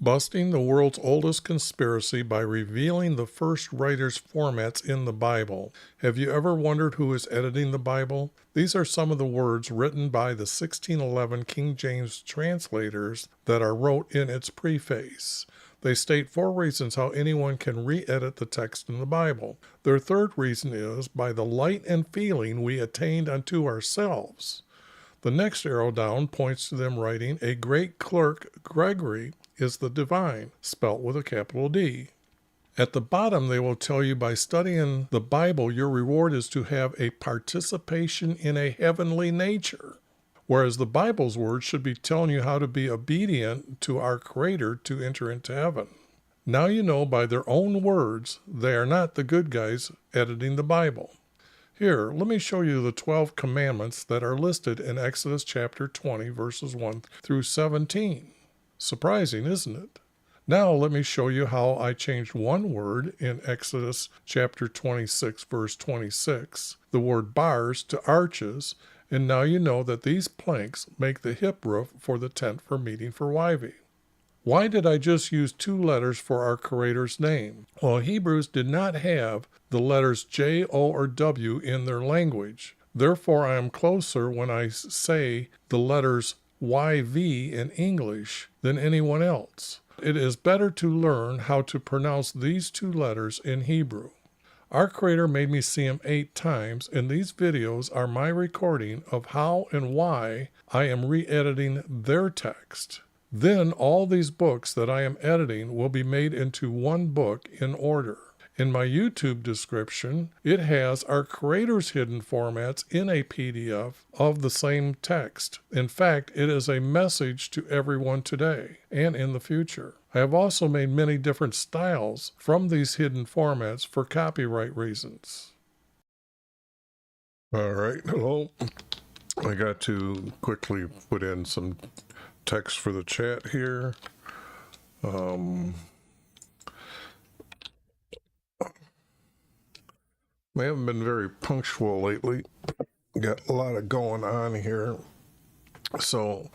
busting the world's oldest conspiracy by revealing the first writers' formats in the Bible. Have you ever wondered who is editing the Bible? These are some of the words written by the 1611 King James translators that are wrote in its preface. They state 4 reasons how anyone can re-edit the text in the Bible. Their third reason is by the light and feeling we attained unto ourselves. The next arrow down points to them writing, a great clerk, Gregory, is the divine, spelt with a capital D. At the bottom, they will tell you by studying the Bible, your reward is to have a participation in a heavenly nature. Whereas the Bible's words should be telling you how to be obedient to our Creator to enter into heaven. Now you know by their own words, they are not the good guys editing the Bible. Here, let me show you the 12 commandments that are listed in Exodus chapter 20, verses 1 through 17. Surprising, isn't it? Now let me show you how I changed one word in Exodus chapter 26, verse 26, the word bars to arches, and now you know that these planks make the hip roof for the tent for meeting for Yahweh. Why did I just use 2 letters for our Creator's name? Well, Hebrews did not have the letters J, O, or W in their language. Therefore, I am closer when I say the letters YV in English than anyone else. It is better to learn how to pronounce these 2 letters in Hebrew. Our Creator made me see Him 8 times, and these videos are my recording of how and why I am re-editing their text. Then all these books that I am editing will be made into one book in order. In my YouTube description, it has our Creator's hidden formats in a PDF of the same text. In fact, it is a message to everyone today and in the future. I have also made many different styles from these hidden formats for copyright reasons. All right, hello. I got to quickly put in some text for the chat here. I haven't been very punctual lately. Got a lot of going on here. So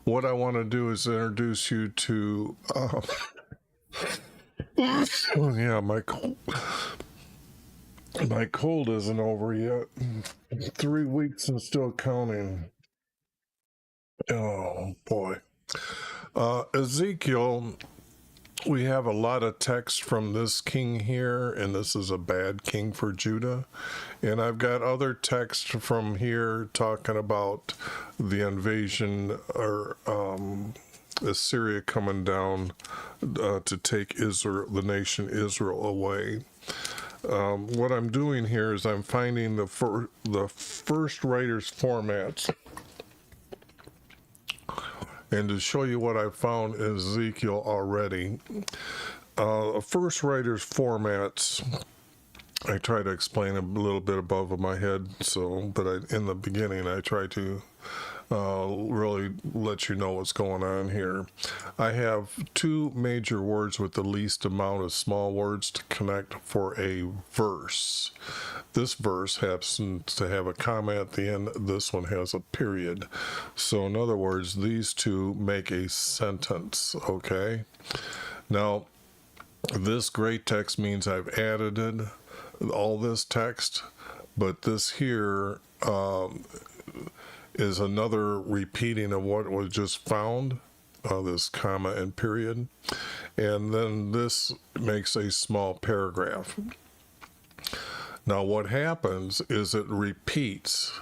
what I want to do is introduce you to, yeah, my cold isn't over yet. 3 weeks and still counting. Oh boy. Ezekiel, we have a lot of text from this king here, and this is a bad king for Judah. And I've got other text from here talking about the invasion or Assyria coming down to take Israel, the nation Israel, away. What I'm doing here is I'm finding the first writers' formats. And to show you what I found in Ezekiel already, first writer's formats, I try to explain a little bit above my head, but in the beginning I try to really let you know what's going on here. I have 2 major words with the least amount of small words to connect for a verse. This verse happens to have a comma at the end. This one has a period. So in other words, these 2 make a sentence, okay? Now, this great text means I've added all this text, but this here is another repeating of what was just found, this comma and period. And then this makes a small paragraph. Now what happens is it repeats,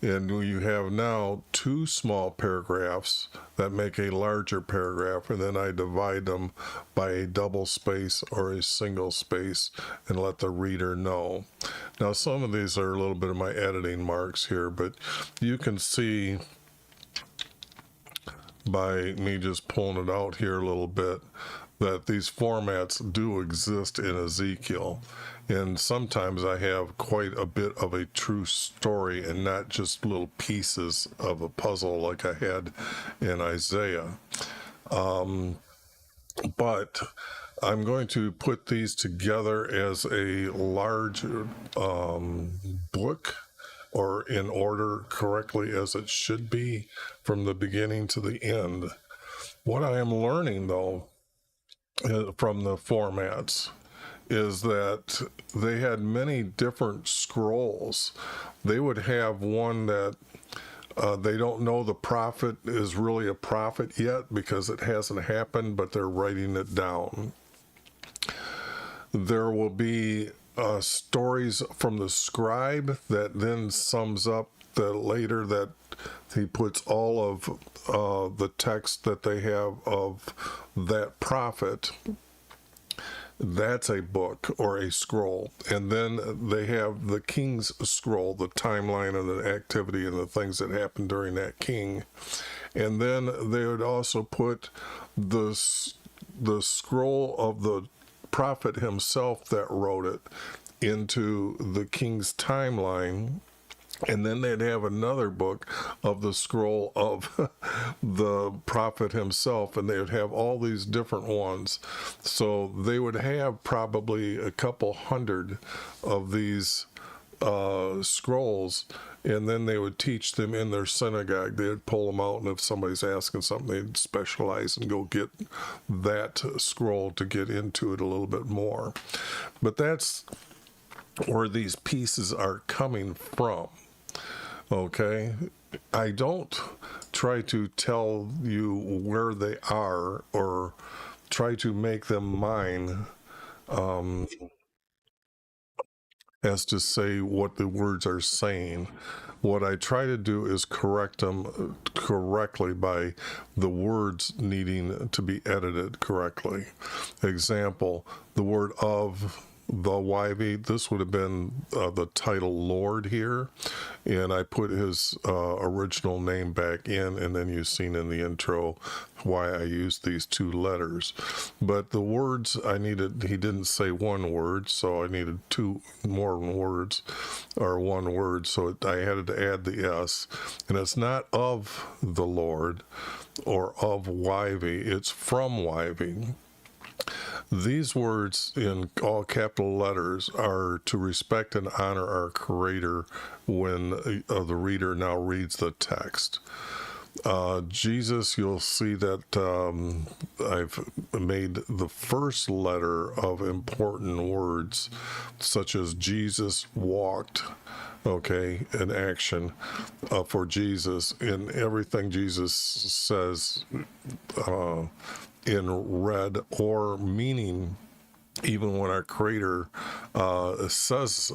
and you have now 2 small paragraphs that make a larger paragraph, and then I divide them by a double space or a single space and let the reader know. Now some of these are a little bit of my editing marks here, but you can see by me just pulling it out here a little bit that these formats do exist in Ezekiel. And sometimes I have quite a bit of a true story and not just little pieces of a puzzle like I had in Isaiah. But I'm going to put these together as a large book, or in order correctly as it should be from the beginning to the end. What I am learning though from the formats is that they had many different scrolls. They would have one that they don't know the prophet is really a prophet yet because it hasn't happened, but they're writing it down. There will be stories from the scribe that then sums up the later that he puts all of the text that they have of that prophet. That's a book or a scroll. And then they have the king's scroll, the timeline of the activity and the things that happened during that king. And then they would also put the scroll of the prophet himself that wrote it into the king's timeline. And then they'd have another book of the scroll of the prophet himself, and they would have all these different ones. So they would have probably a couple hundred of these scrolls, and then they would teach them in their synagogue. They'd pull them out, and if somebody's asking something, they'd specialize and go get that scroll to get into it a little bit more. But that's where these pieces are coming from. Okay, I don't try to tell you where they are or try to make them mine as to say what the words are saying. What I try to do is correct them correctly by the words needing to be edited correctly. Example, the word of the YV, this would have been the title Lord here, and I put his original name back in, and then you've seen in the intro why I used these two letters. But the words I needed, he didn't say one word, so I needed two more words, or one word, so I had to add the S, and it's not of the Lord or of YV, it's from YV. These words in all capital letters are to respect and honor our Creator when the reader now reads the text. Jesus, you'll see that I've made the first letter of important words, such as Jesus walked, okay, in action for Jesus, in everything Jesus says in red, or meaning even when our Creator says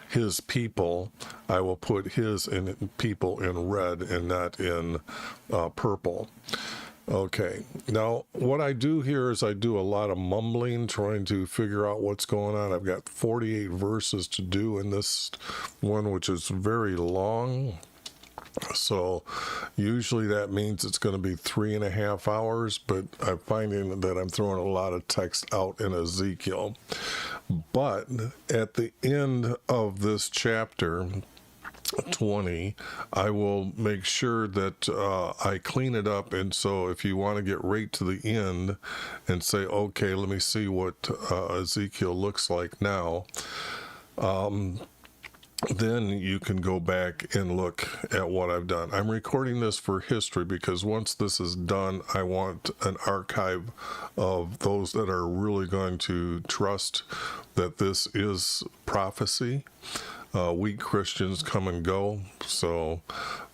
his people, I will put his in people in red and not in purple. Okay, now what I do here is I do a lot of mumbling, trying to figure out what's going on. I've got 48 verses to do in this one, which is very long. So usually that means it's going to be 3.5 hours, but I'm finding that I'm throwing a lot of text out in Ezekiel. But at the end of this chapter 20, I will make sure that I clean it up. And so if you want to get right to the end and say, okay, let me see what Ezekiel looks like now, then you can go back and look at what I've done. I'm recording this for history because once this is done, I want an archive of those that are really going to trust that this is prophecy. Weak Christians come and go, so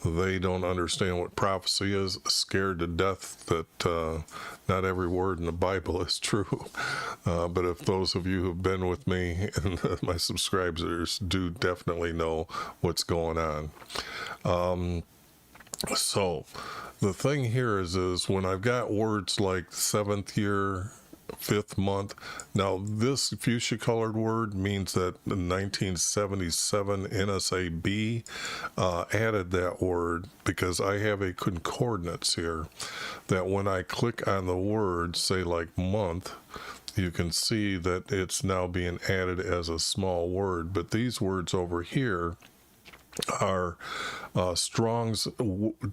they don't understand what prophecy is, scared to death that not every word in the Bible is true. But if those of you who've been with me and my subscribers do definitely know what's going on. So the thing here is when I've got words like 7th year, 5th month. Now, this fuchsia colored word means that in 1977 NSAB added that word because I have a concordance here that when I click on the word, say like month, you can see that it's now being added as a small word. But these words over here are Strong's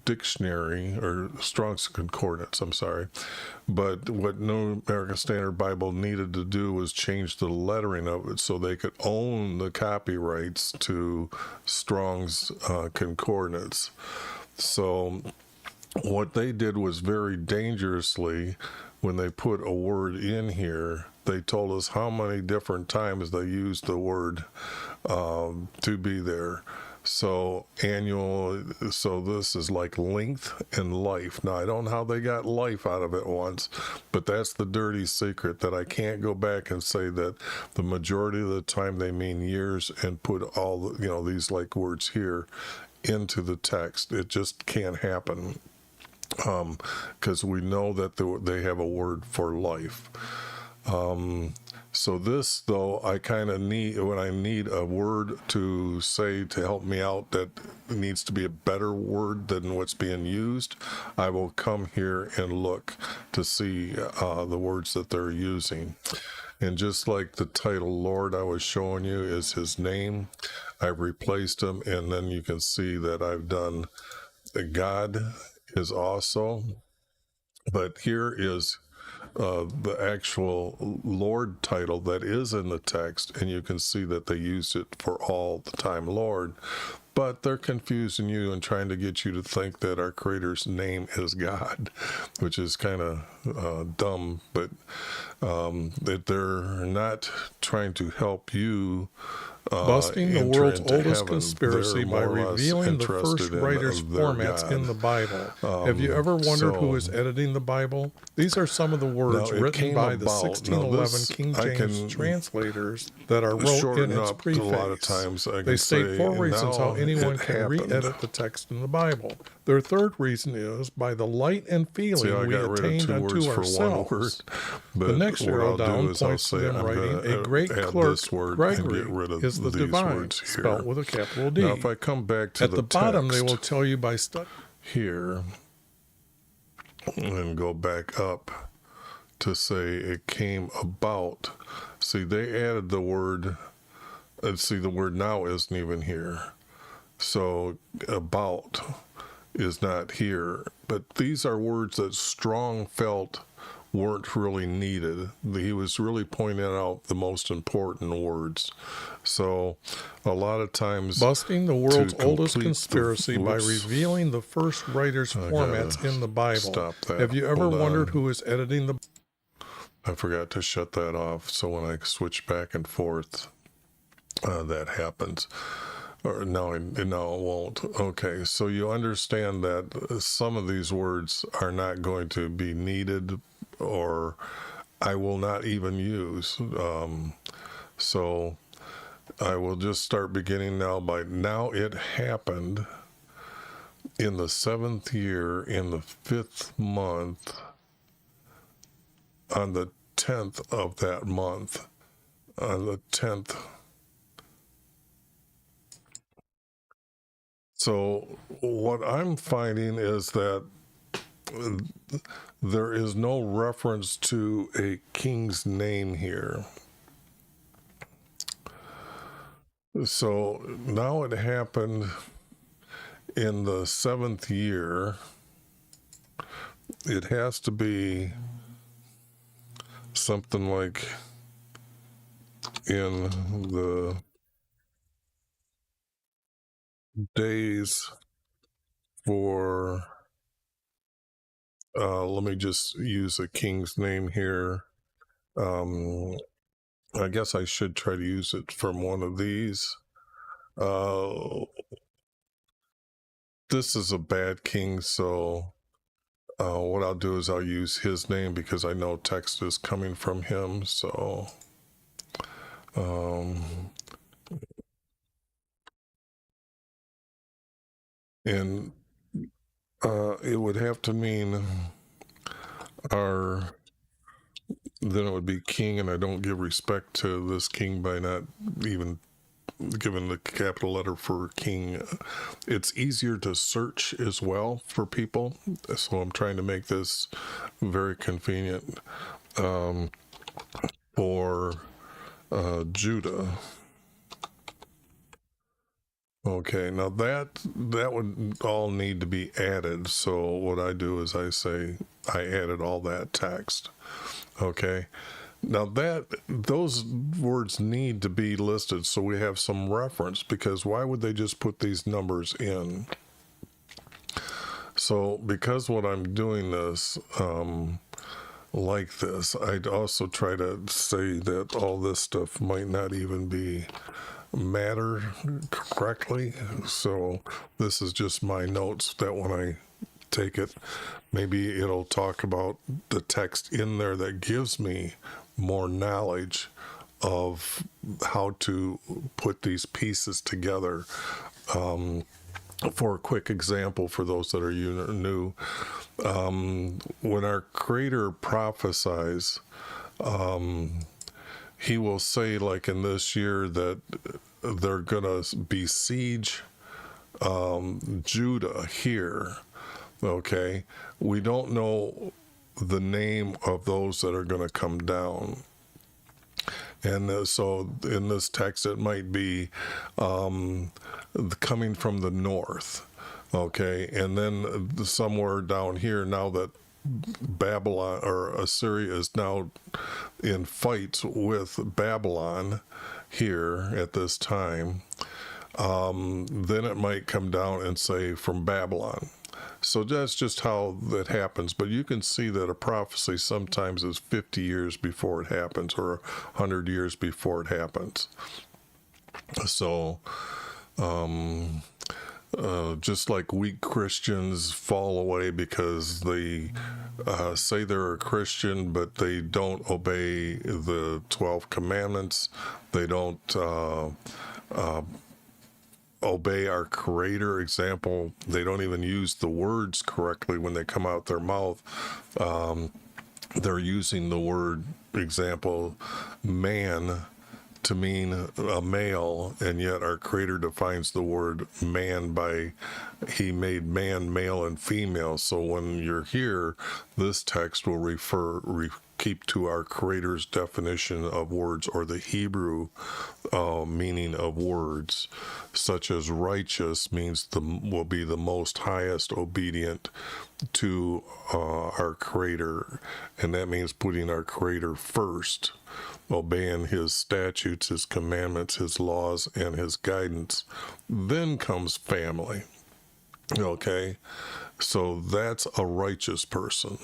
dictionary, or Strong's concordance, I'm sorry. But what New American Standard Bible needed to do was change the lettering of it so they could own the copyrights to Strong's concordance. So what they did was very dangerously when they put a word in here, they told us how many different times they used the word to be there. So annual, so this is like length and life. Now, I don't know how they got life out of it once, but that's the dirty secret, that I can't go back and say that the majority of the time they mean years and put all the, these like words here into the text. It just can't happen, because we know that they have a word for life. So this, though, I kind of need, when I need a word to say to help me out that needs to be a better word than what's being used, I will come here and look to see the words that they're using. And just like the title Lord I was showing you is his name, I've replaced him, and then you can see that I've done God is also, but here is the actual Lord title that is in the text, and you can see that they use it for all the time Lord, but they're confusing you and trying to get you to think that our Creator's name is God, which is kind of dumb, but that they're not trying to help you busting the world's oldest heaven. conspiracy by revealing the first writer's formats in the Bible. Have you ever wondered who is editing the Bible? These are some of the words written by the 1611 King James translators that are wrote in its preface. They state 4 reasons how anyone can re-edit the text in the Bible. Their third reason is by the light and feeling we attained unto ourselves. The next arrow down points to them writing, a great clerk, Gregory, is the divine, spelt with a capital D. Now, if I come back to at the bottom, they will tell you by study here and go back up to say it came about. See, they added the word. See, the word now isn't even here. So about is not here. But these are words that Strong felt weren't really needed. He was really pointing out the most important words. So a lot of times, busting the world's oldest conspiracy by revealing the first writer's formats in the Bible. Stop that. Have you ever wondered who is editing the... I forgot to shut that off, so when I switch back and forth, that happens. Or no, it won't. Okay, so you understand that some of these words are not going to be needed, or I will not even use. So I will just start beginning now by now it happened in the 7th year, in the 5th month, on the 10th of that month, on the 10th. So what I'm finding is that there is no reference to a king's name here. So now it happened in the 7th year. It has to be something like in the days for, let me just use a king's name here. I guess I should try to use it from one of these. This is a bad king, so what I'll do is I'll use his name because I know text is coming from him. So and it would have to mean then it would be king, and I don't give respect to this king by not even giving the capital letter for king. It's easier to search as well for people, so I'm trying to make this very convenient for Judah. Okay, now that would all need to be added. So what I do is I say I added all that text. Okay, now those words need to be listed so we have some reference, because why would they just put these numbers in? So because what I'm doing this, like this. I'd also try to say that all this stuff might not even be matter correctly. So this is just my notes that when I take it, maybe it'll talk about the text in there that gives me more knowledge of how to put these pieces together. For a quick example, for those that are new, when our Creator prophesies, he will say, like in this year, that they're going to besiege Judah here. Okay, we don't know the name of those that are going to come down. And so in this text, it might be coming from the north, okay? And then somewhere down here, now that Babylon or Assyria is now in fights with Babylon here at this time, then it might come down and say from Babylon. So that's just how that happens. But you can see that a prophecy sometimes is 50 years before it happens or 100 years before it happens. So just like weak Christians fall away because they say they're a Christian, but they don't obey the 12 commandments. They don't obey our Creator. Example, they don't even use the words correctly when they come out their mouth. They're using the word, example, man, to mean a male, and yet our Creator defines the word man by, he made man male and female. So when you're here, this text will keep to our Creator's definition of words, or the Hebrew meaning of words, such as righteous means will be the most highest obedient to our Creator, and that means putting our Creator first, obeying his statutes, his commandments, his laws, and his guidance. Then comes family. Okay, so that's a righteous person.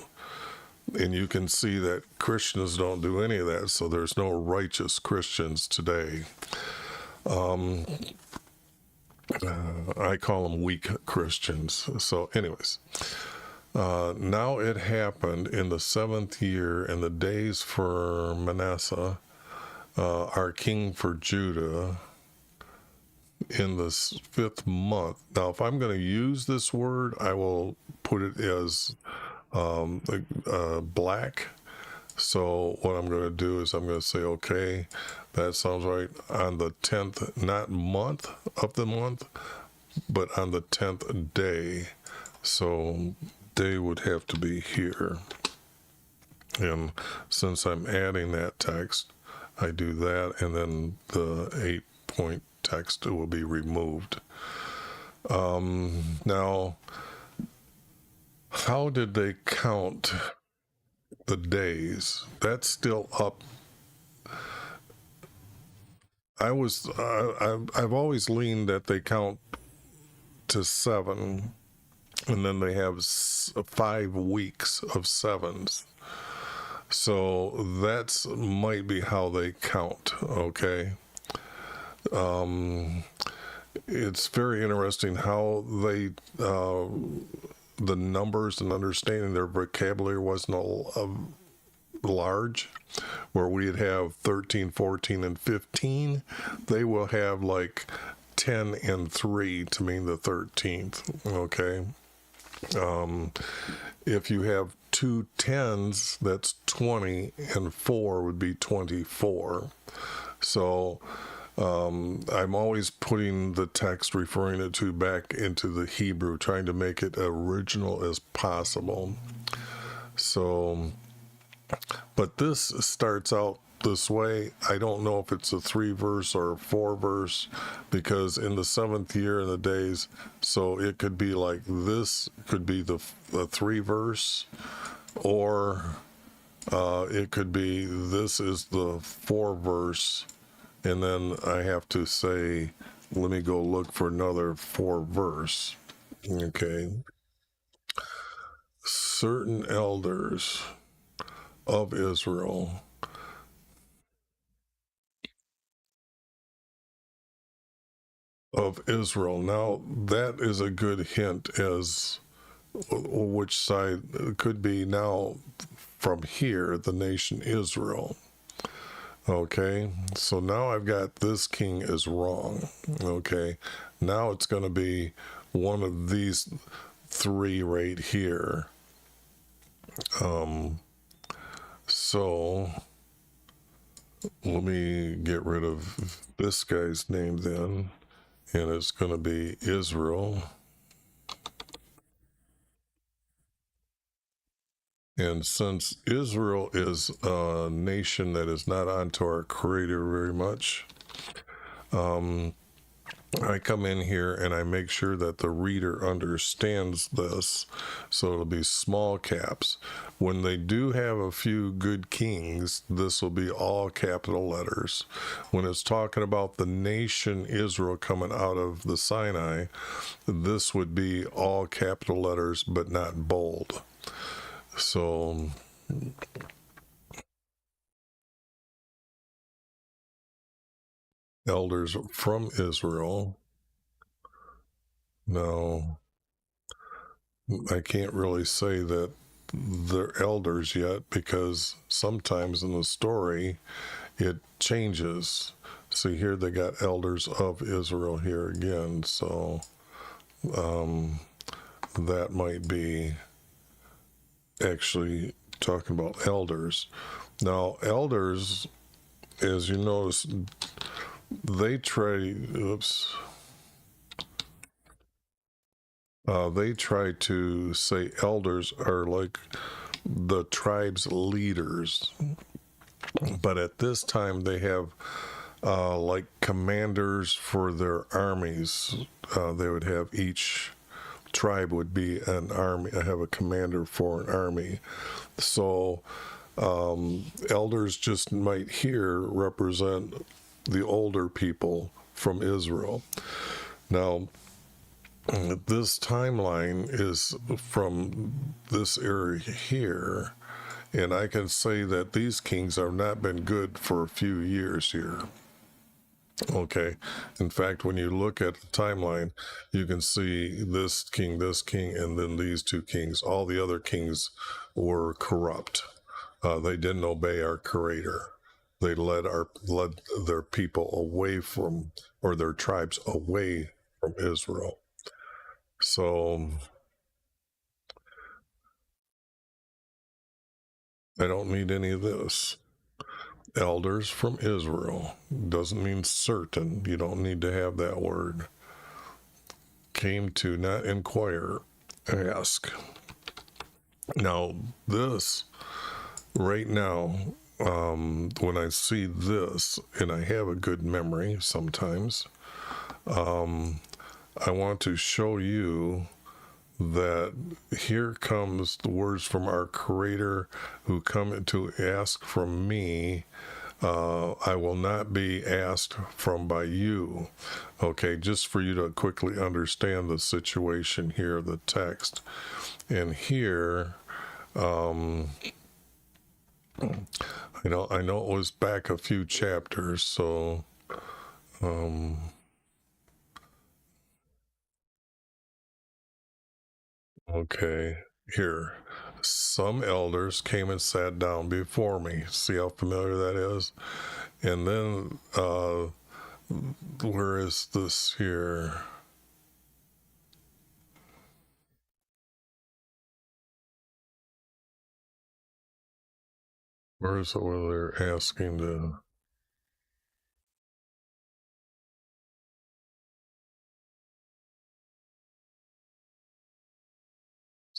And you can see that Christians don't do any of that, so there's no righteous Christians today. I call them weak Christians. So anyways, now it happened in the 7th year, in the days for Manasseh, our king for Judah, in the 5th month. Now, if I'm going to use this word, I will put it as black. So what I'm going to do is I'm going to say, okay, that sounds right, on the 10th, not month of the month, but on the 10th day. So day would have to be here. And since I'm adding that text, I do that, and then the 8-point text will be removed. Now, how did they count the days? That's still up. I've always leaned that they count to 7, and then they have 5 weeks of 7s. So that's might be how they count. Okay. It's very interesting how they the numbers and understanding their vocabulary wasn't large, where we'd have 13, 14, and 15. They will have like 10 and 3 to mean the 13th. Okay. If you have 2 10s, that's 20, and 4 would be 24. So I'm always putting the text, referring it to back into the Hebrew, trying to make it original as possible. So, but this starts out this way. I don't know if it's a 3-verse or a 4-verse, because in the 7th year in the days, so it could be like this, could be the 3-verse, or it could be this is the 4-verse. And then I have to say, let me go look for another 4-verse. Okay. Certain elders of Israel. Of Israel. Now, that is a good hint as which side could be now from here, the nation Israel. Okay, so now I've got this king is wrong. Okay, now it's going to be one of these three right here. So let me get rid of this guy's name then, and it's going to be Israel. And since Israel is a nation that is not onto our Creator very much, I come in here and I make sure that the reader understands this, so it'll be small caps. When they do have a few good kings, this will be all capital letters. When it's talking about the nation Israel coming out of the Sinai, this would be all capital letters but not bold. So elders from Israel. Now, I can't really say that they're elders yet, because sometimes in the story it changes. See here, they got elders of Israel here again, so that might be actually talking about elders. Now, elders, as you notice, they try to say elders are like the tribe's leaders, but at this time they have like commanders for their armies. They would have each tribe would be an army, have a commander for an army. So elders just might here represent the older people from Israel. Now, this timeline is from this area here, and I can say that these kings have not been good for a few years here. Okay. In fact, when you look at the timeline, you can see this king, and then these two kings. All the other kings were corrupt. They didn't obey our Creator. They led their people away from, or their tribes away from Israel. So I don't need any of this. Elders from Israel doesn't mean certain. You don't need to have that word. Came to not inquire, ask. Now, this right now, when I see this, and I have a good memory sometimes, I want to show you that here comes the words from our Creator who come to ask from me. I will not be asked from by you. Okay, just for you to quickly understand the situation here, the text. And here, I know it was back a few chapters, so okay, here. Some elders came and sat down before me. See how familiar that is? And then, where is this here? Where is it where they're asking to...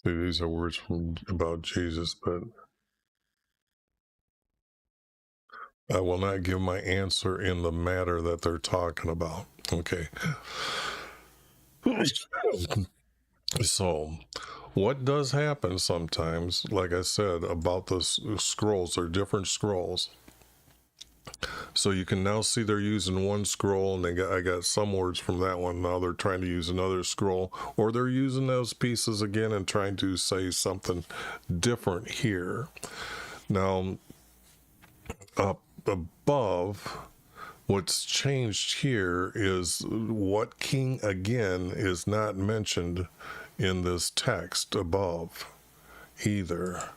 See, these are words about Jesus, but I will not give my answer in the matter that they're talking about. Okay. So, what does happen sometimes, like I said, about the scrolls, they're different scrolls. So you can now see they're using one scroll, and I got some words from that one. Now they're trying to use another scroll, or they're using those pieces again and trying to say something different here. Now, up above, what's changed here is what king again is not mentioned in this text above either.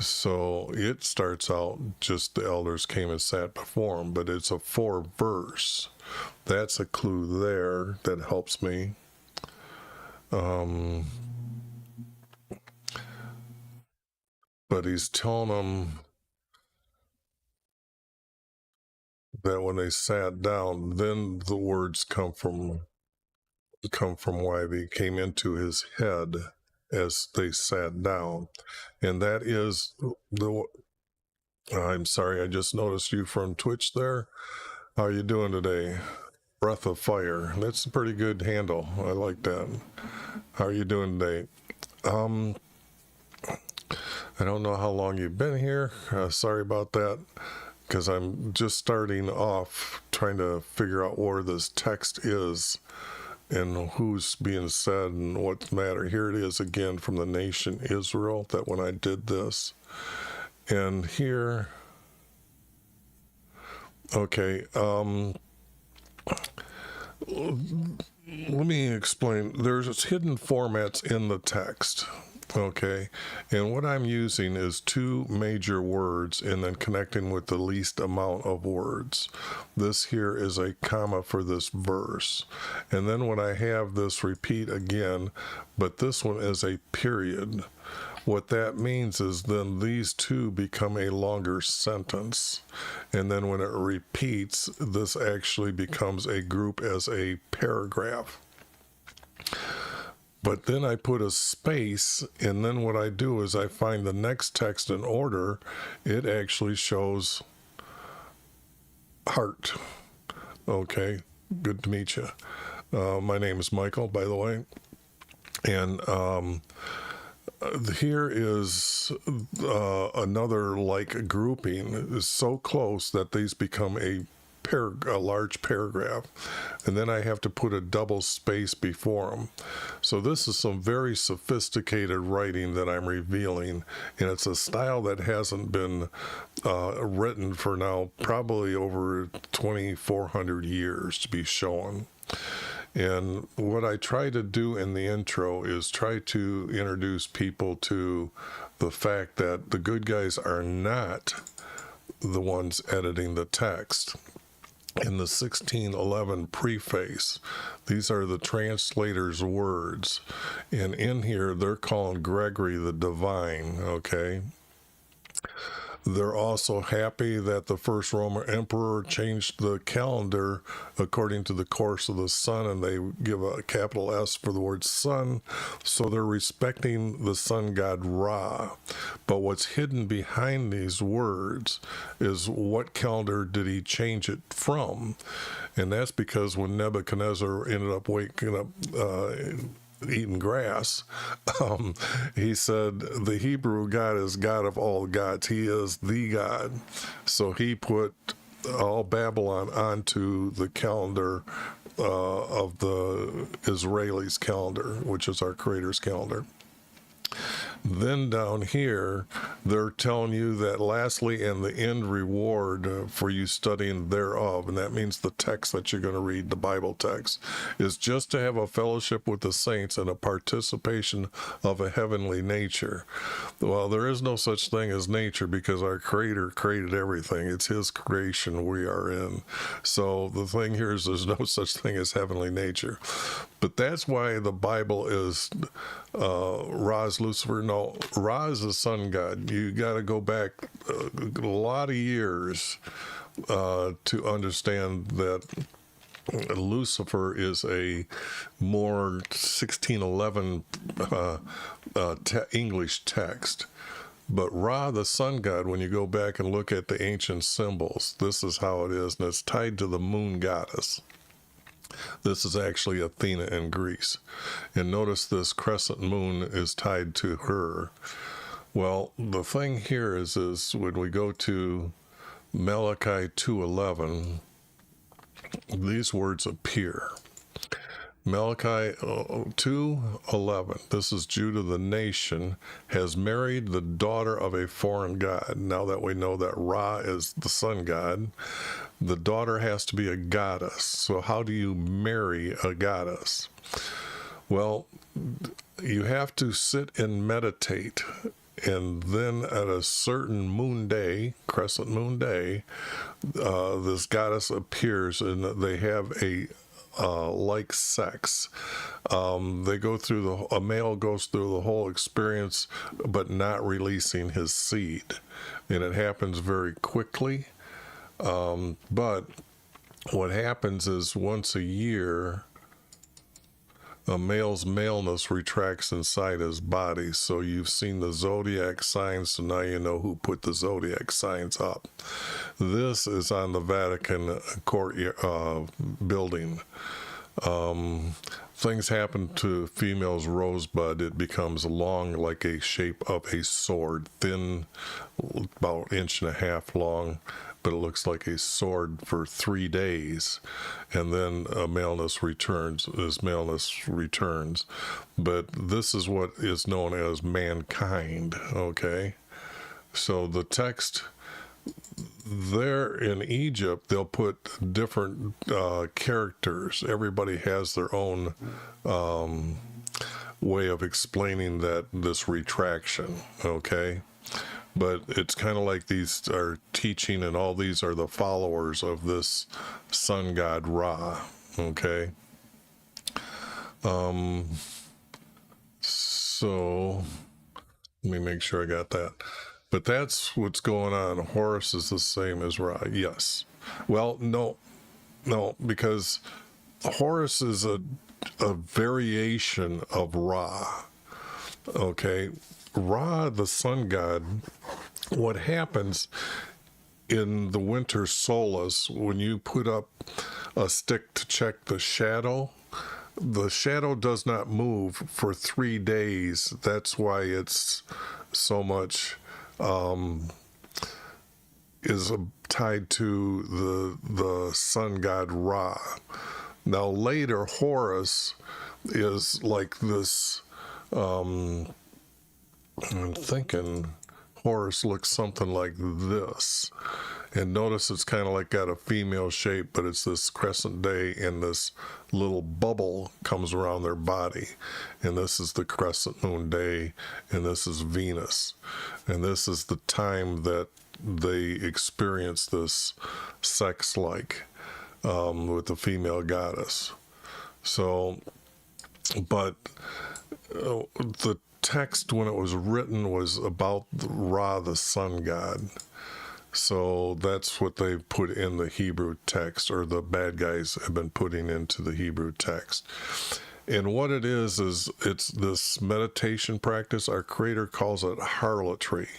So it starts out just the elders came and sat before him, but it's a 4 verse. That's a clue there that helps me. But he's telling them that when they sat down, then the words come from why they came into his head as they sat down. And that is I'm sorry, I just noticed you from Twitch there. How are you doing today? Breath of Fire. That's a pretty good handle. I like that. How are you doing today? I don't know how long you've been here. Sorry about that, because I'm just starting off trying to figure out where this text is and who's being said and what's the matter. Here it is again from the nation Israel, that when I did this. And here, okay, let me explain. There's hidden formats in the text, okay? And what I'm using is 2 major words and then connecting with the least amount of words. This here is a comma for this verse. And then when I have this repeat again, but this one is a period. What that means is then these 2 become a longer sentence. And then when it repeats, this actually becomes a group as a paragraph. But then I put a space, and then what I do is I find the next text in order. It actually shows heart. Okay, good to meet you. My name is Michael, by the way. And here is another like grouping. Is so close that these become a large paragraph, and then I have to put a double space before them. So this is some very sophisticated writing that I'm revealing, and it's a style that hasn't been written for now probably over 2,400 years to be shown. And what I try to do in the intro is try to introduce people to the fact that the good guys are not the ones editing the text. In the 1611 preface, these are the translator's words. And in here, they're calling Gregory the Divine, okay? They're also happy that the first Roman emperor changed the calendar according to the course of the sun, and they give a capital S for the word sun, so they're respecting the sun god Ra. But what's hidden behind these words is what calendar did he change it from? And that's because when Nebuchadnezzar ended up waking up eating grass, he said the Hebrew God is God of all gods. He is the God. So he put all Babylon onto the calendar of the Israelis' calendar, which is our Creator's calendar. Then down here, they're telling you that lastly, and the end reward for you studying thereof, and that means the text that you're going to read, the Bible text, is just to have a fellowship with the saints and a participation of a heavenly nature. Well, there is no such thing as nature because our Creator created everything. It's His creation we are in. So the thing here is there's no such thing as heavenly nature. But that's why the Bible is Ra's Lucifer. No, Ra is the sun god. You got to go back a lot of years to understand that Lucifer is a more 1611 English text. But Ra, the sun god, when you go back and look at the ancient symbols, this is how it is, and it's tied to the moon goddess. This is actually Athena in Greece. And notice this crescent moon is tied to her. Well, the thing here is when we go to Malachi 2:11, these words appear. Malachi 2:11. This is Judah, the nation, has married the daughter of a foreign god. Now that we know that Ra is the sun god, the daughter has to be a goddess. So how do you marry a goddess? Well, you have to sit and meditate. And then at a certain moon day, crescent moon day, this goddess appears, and they have a like sex. They go through a male goes through the whole experience, but not releasing his seed. And it happens very quickly. But what happens is once a year, a male's maleness retracts inside his body. So you've seen the zodiac signs, so now you know who put the zodiac signs up. This is on the Vatican court building. Things happen to female's rosebud. It becomes long like a shape of a sword, thin, about 1.5 inches long, but it looks like a sword for 3 days, and then maleness returns. His maleness returns, but this is what is known as mankind. Okay, so the text there in Egypt, they'll put different characters. Everybody has their own way of explaining this retraction. Okay. But it's kind of like these are teaching, and all these are the followers of this sun god Ra. Okay. So let me make sure I got that. But that's what's going on. Horus is the same as Ra. Yes. Well, no, because Horus is a variation of Ra. Okay. Ra, the sun god, what happens in the winter solstice, when you put up a stick to check the shadow does not move for 3 days. That's why it's so much is tied to the sun god Ra. Now later, Horus is like this, I'm thinking Horus looks something like this. And notice it's kind of like got a female shape, but it's this crescent day, and this little bubble comes around their body. And this is the crescent moon day, and this is Venus. And this is the time that they experience this sex-like with the female goddess. So, but the text when it was written was about Ra, the sun god. So that's what they put in the Hebrew text, or the bad guys have been putting into the Hebrew text. And what it is it's this meditation practice. Our Creator calls it harlotry.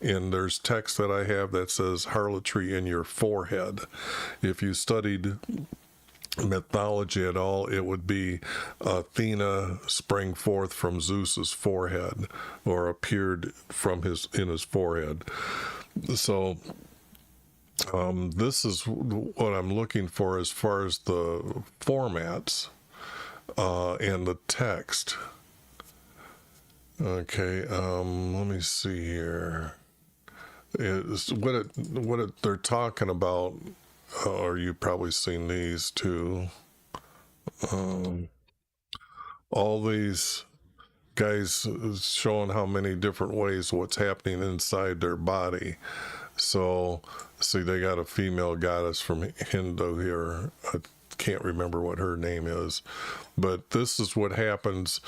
And there's text that I have that says harlotry in your forehead. If you studied mythology at all, it would be Athena sprang forth from Zeus's forehead, or appeared in his forehead. So this is what I'm looking for as far as the formats and the text. Okay, let me see here. It's what they're talking about. Or you've probably seen these too. All these guys showing how many different ways what's happening inside their body. So, see, they got a female goddess from Hindu here. I can't remember what her name is. But this is what happens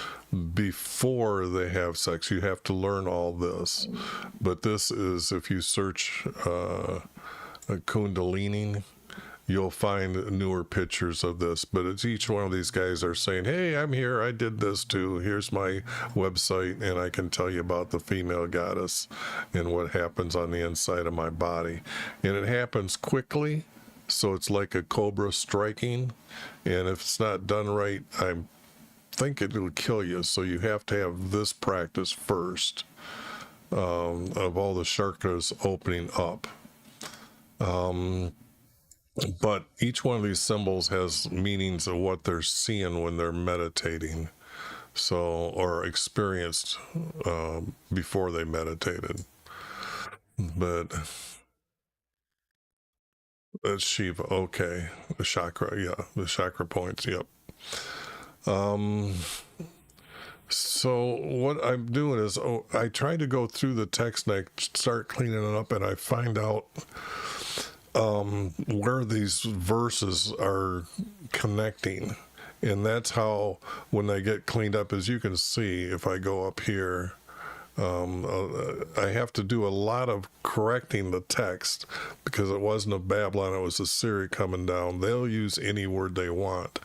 before they have sex. You have to learn all this. But this is, if you search Kundalini, you'll find newer pictures of this, but it's each one of these guys are saying, hey, I'm here, I did this too, here's my website, and I can tell you about the female goddess and what happens on the inside of my body. And it happens quickly, so it's like a cobra striking, and if it's not done right, I think it will kill you. So you have to have this practice first, of all the chakras opening up. But each one of these symbols has meanings of what they're seeing when they're meditating, so, or experienced before they meditated. But that's Shiva. Okay, the chakra. Yeah, the chakra points. Yep. So what I'm doing is, I try to go through the text and I start cleaning it up, and I find out where these verses are connecting. And that's how, when they get cleaned up, as you can see, if I go up here, I have to do a lot of correcting the text, because it wasn't of Babylon, it was Assyria coming down. They'll use any word they want.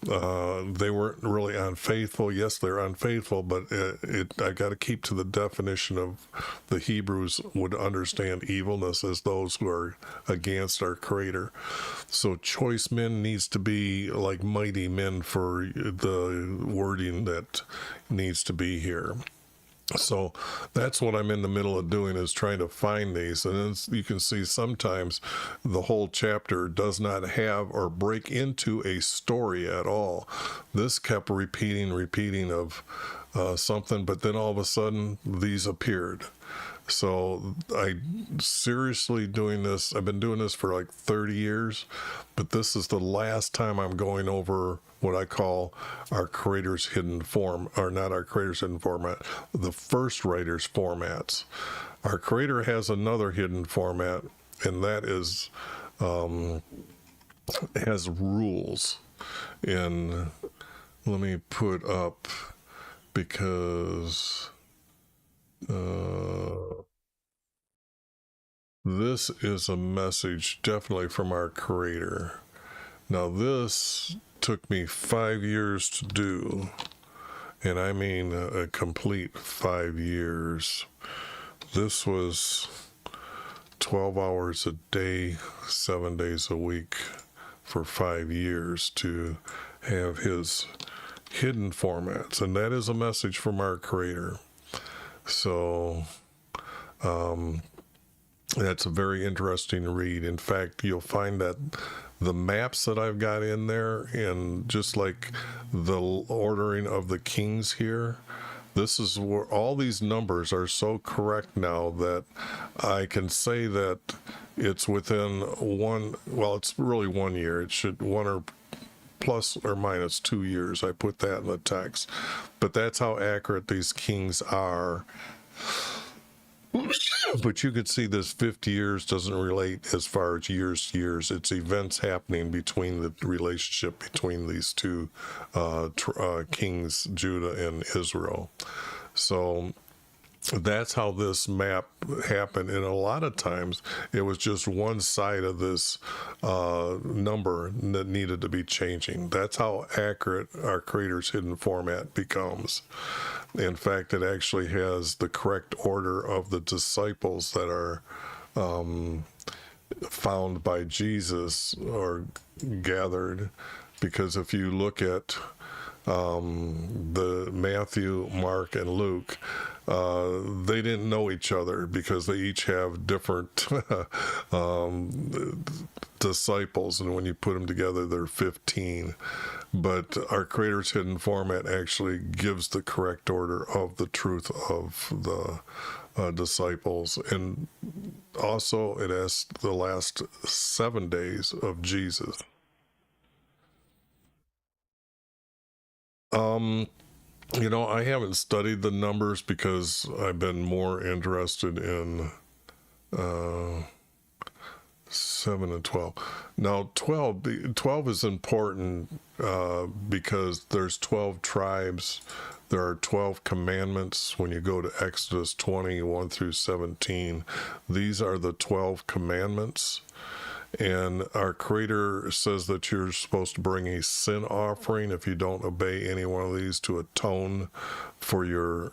They weren't really unfaithful. Yes, they're unfaithful, but I got to keep to the definition of the Hebrews would understand evilness as those who are against our Creator. So choice men needs to be like mighty men for the wording that needs to be here. So that's what I'm in the middle of doing, is trying to find these. And as you can see, sometimes the whole chapter does not have or break into a story at all. This kept repeating of something, but then all of a sudden these appeared. So I seriously doing this. I've been doing this for like 30 years, but this is the last time I'm going over what I call our Creator's hidden form, or not our Creator's hidden format, the first writer's formats. Our Creator has another hidden format, and that is has rules. And let me put up, because this is a message definitely from our Creator. Now, this took me 5 years to do, and I mean a complete 5 years. This was 12 hours a day, 7 days a week for 5 years to have his hidden formats, and that is a message from our Creator. So that's a very interesting read. In fact, you'll find that the maps that I've got in there, and just like the ordering of the kings here, this is where all these numbers are so correct now that I can say that it's within it's really 1 year. It should one or plus or minus 2 years. I put that in the text. But that's how accurate these kings are. But you could see this 50 years doesn't relate as far as years to years. It's events happening between the relationship between these two kings, Judah and Israel. So that's how this map happened. And a lot of times it was just one side of this number that needed to be changing. That's how accurate our Creator's hidden format becomes. In fact, it actually has the correct order of the disciples that are found by Jesus or gathered. Because if you look at the Matthew, Mark, and Luke, they didn't know each other because they each have different disciples, and when you put them together, they're 15. But our Creator's hidden format actually gives the correct order of the truth of the disciples, and also it has the last 7 days of Jesus. I haven't studied the numbers because I've been more interested in 7 and 12. Now, 12 is important because there's 12 tribes. There are 12 commandments. When you go to Exodus 21 through 17, these are the 12 commandments. And our Creator says that you're supposed to bring a sin offering if you don't obey any one of these, to atone for your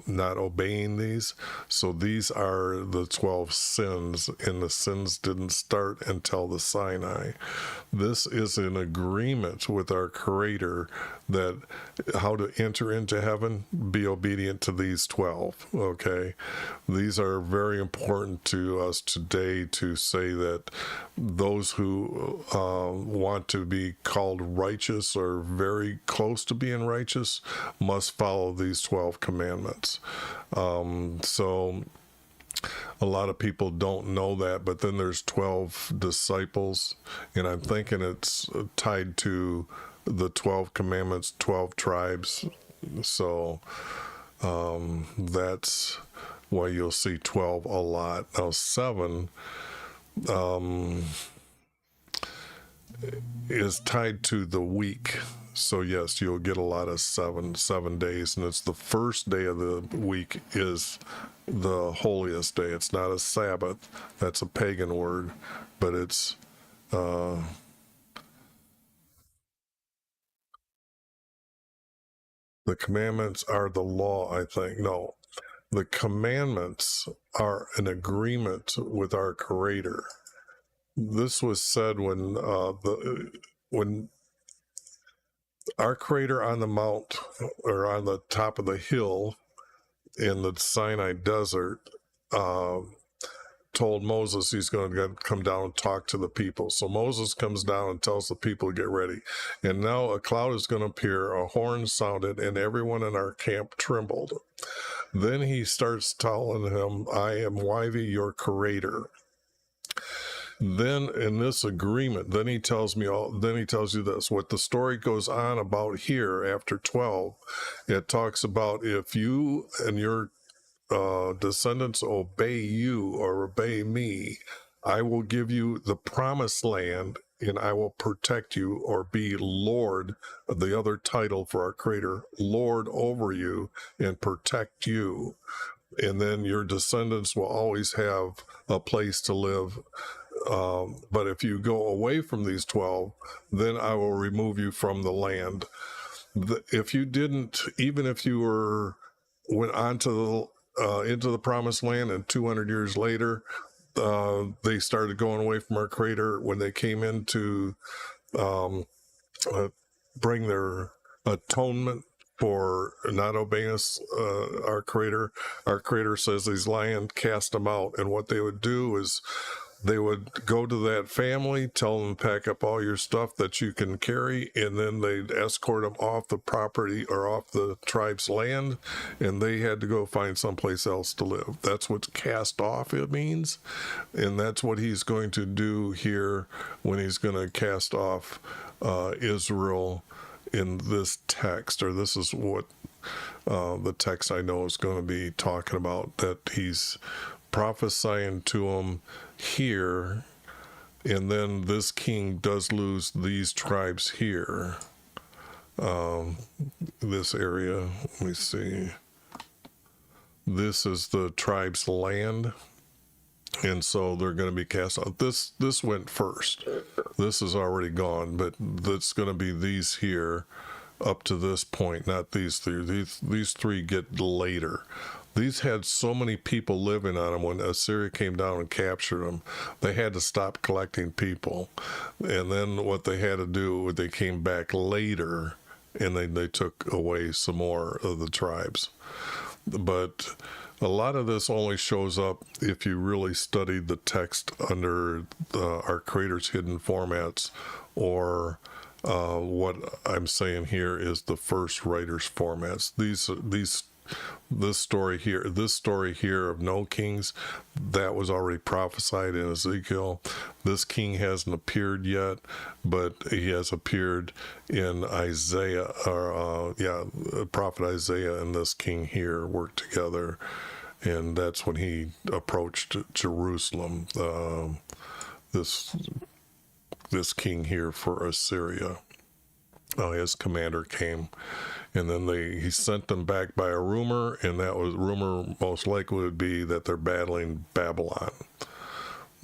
not obeying these. So these are the 12 sins, and the sins didn't start until the Sinai. This is an agreement with our Creator that how to enter into heaven, be obedient to these 12, okay? These are very important to us today, to say that those who want to be called righteous or very close to being righteous must follow these 12 commandments. So a lot of people don't know that, but then there's 12 disciples, and I'm thinking it's tied to the 12 commandments, 12 tribes. So that's why you'll see 12 a lot. Now 7 is tied to the week. So yes, you'll get a lot of 7 days, and it's the first day of the week is the holiest day. It's not a Sabbath. That's a pagan word, but it's the commandments are the law, I think. No, the commandments are an agreement with our Creator. This was said when our Creator on the mount, or on the top of the hill in the Sinai desert, told Moses he's going to come down and talk to the people. So Moses comes down and tells the people to get ready. And now a cloud is going to appear, a horn sounded, and everyone in our camp trembled. Then he starts telling him, I am YHVH, your Creator. Then in this agreement, then he tells you this, what the story goes on about here after 12, it talks about if you and your descendants obey you or obey me, I will give you the promised land, and I will protect you, or be Lord, the other title for our Creator, Lord over you, and protect you. And then your descendants will always have a place to live. But if you go away from these 12, then I will remove you from the land. If you didn't, even if you went on to into the promised land, and 200 years later, they started going away from our Creator when they came in to bring their atonement for not obeying us, our Creator. Our Creator says these lions cast them out, and what they would do is they would go to that family, tell them to pack up all your stuff that you can carry, and then they'd escort them off the property or off the tribe's land, and they had to go find someplace else to live. That's what cast off it means, and that's what he's going to do here when he's going to cast off Israel in this text, or this is what the text I know is going to be talking about, that he's prophesying to them here, and then this king does lose these tribes here, this area. Let me see, this is the tribe's land, and so they're going to be cast out. This went first, this is already gone, but that's going to be these here up to this point, not these three. These three get later. These had so many people living on them. When Assyria came down and captured them, they had to stop collecting people. And then what they had to do, they came back later, and they took away some more of the tribes. But a lot of this only shows up if you really study the text under our Creator's hidden formats, or what I'm saying here is the first writer's formats. This story here of no kings, that was already prophesied in Ezekiel. This king hasn't appeared yet, but he has appeared in Isaiah, prophet Isaiah, and this king here worked together, and that's when he approached Jerusalem, this king here for Assyria. His commander came, and then he sent them back by a rumor, and that rumor most likely would be that they're battling Babylon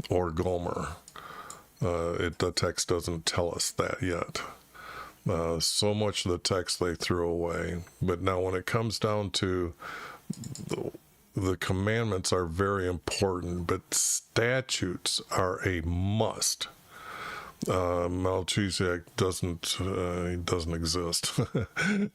or Gomer. The text doesn't tell us that yet. So much of the text they threw away. But now when it comes down to the commandments are very important, but statutes are a must. Melchizedek doesn't exist.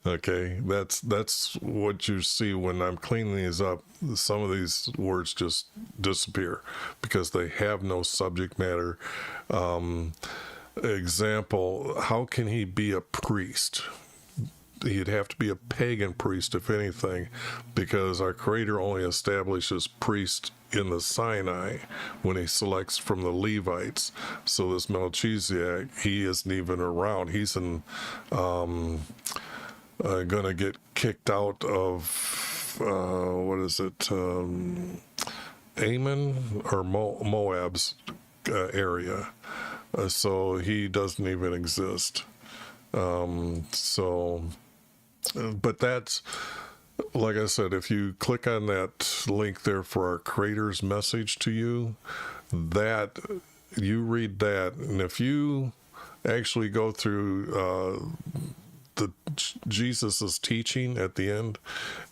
Okay, that's what you see when I'm cleaning these up. Some of these words just disappear because they have no subject matter. Example, how can he be a priest? He'd have to be a pagan priest, if anything, because our Creator only establishes priest in the Sinai when he selects from the Levites. So this Melchizedek, he isn't even around. He's going to get kicked out of, Ammon or Moab's area. So he doesn't even exist. But that's, like I said, if you click on that link there for our Creator's message to you, that you read that, and if you actually go through Jesus's teaching at the end,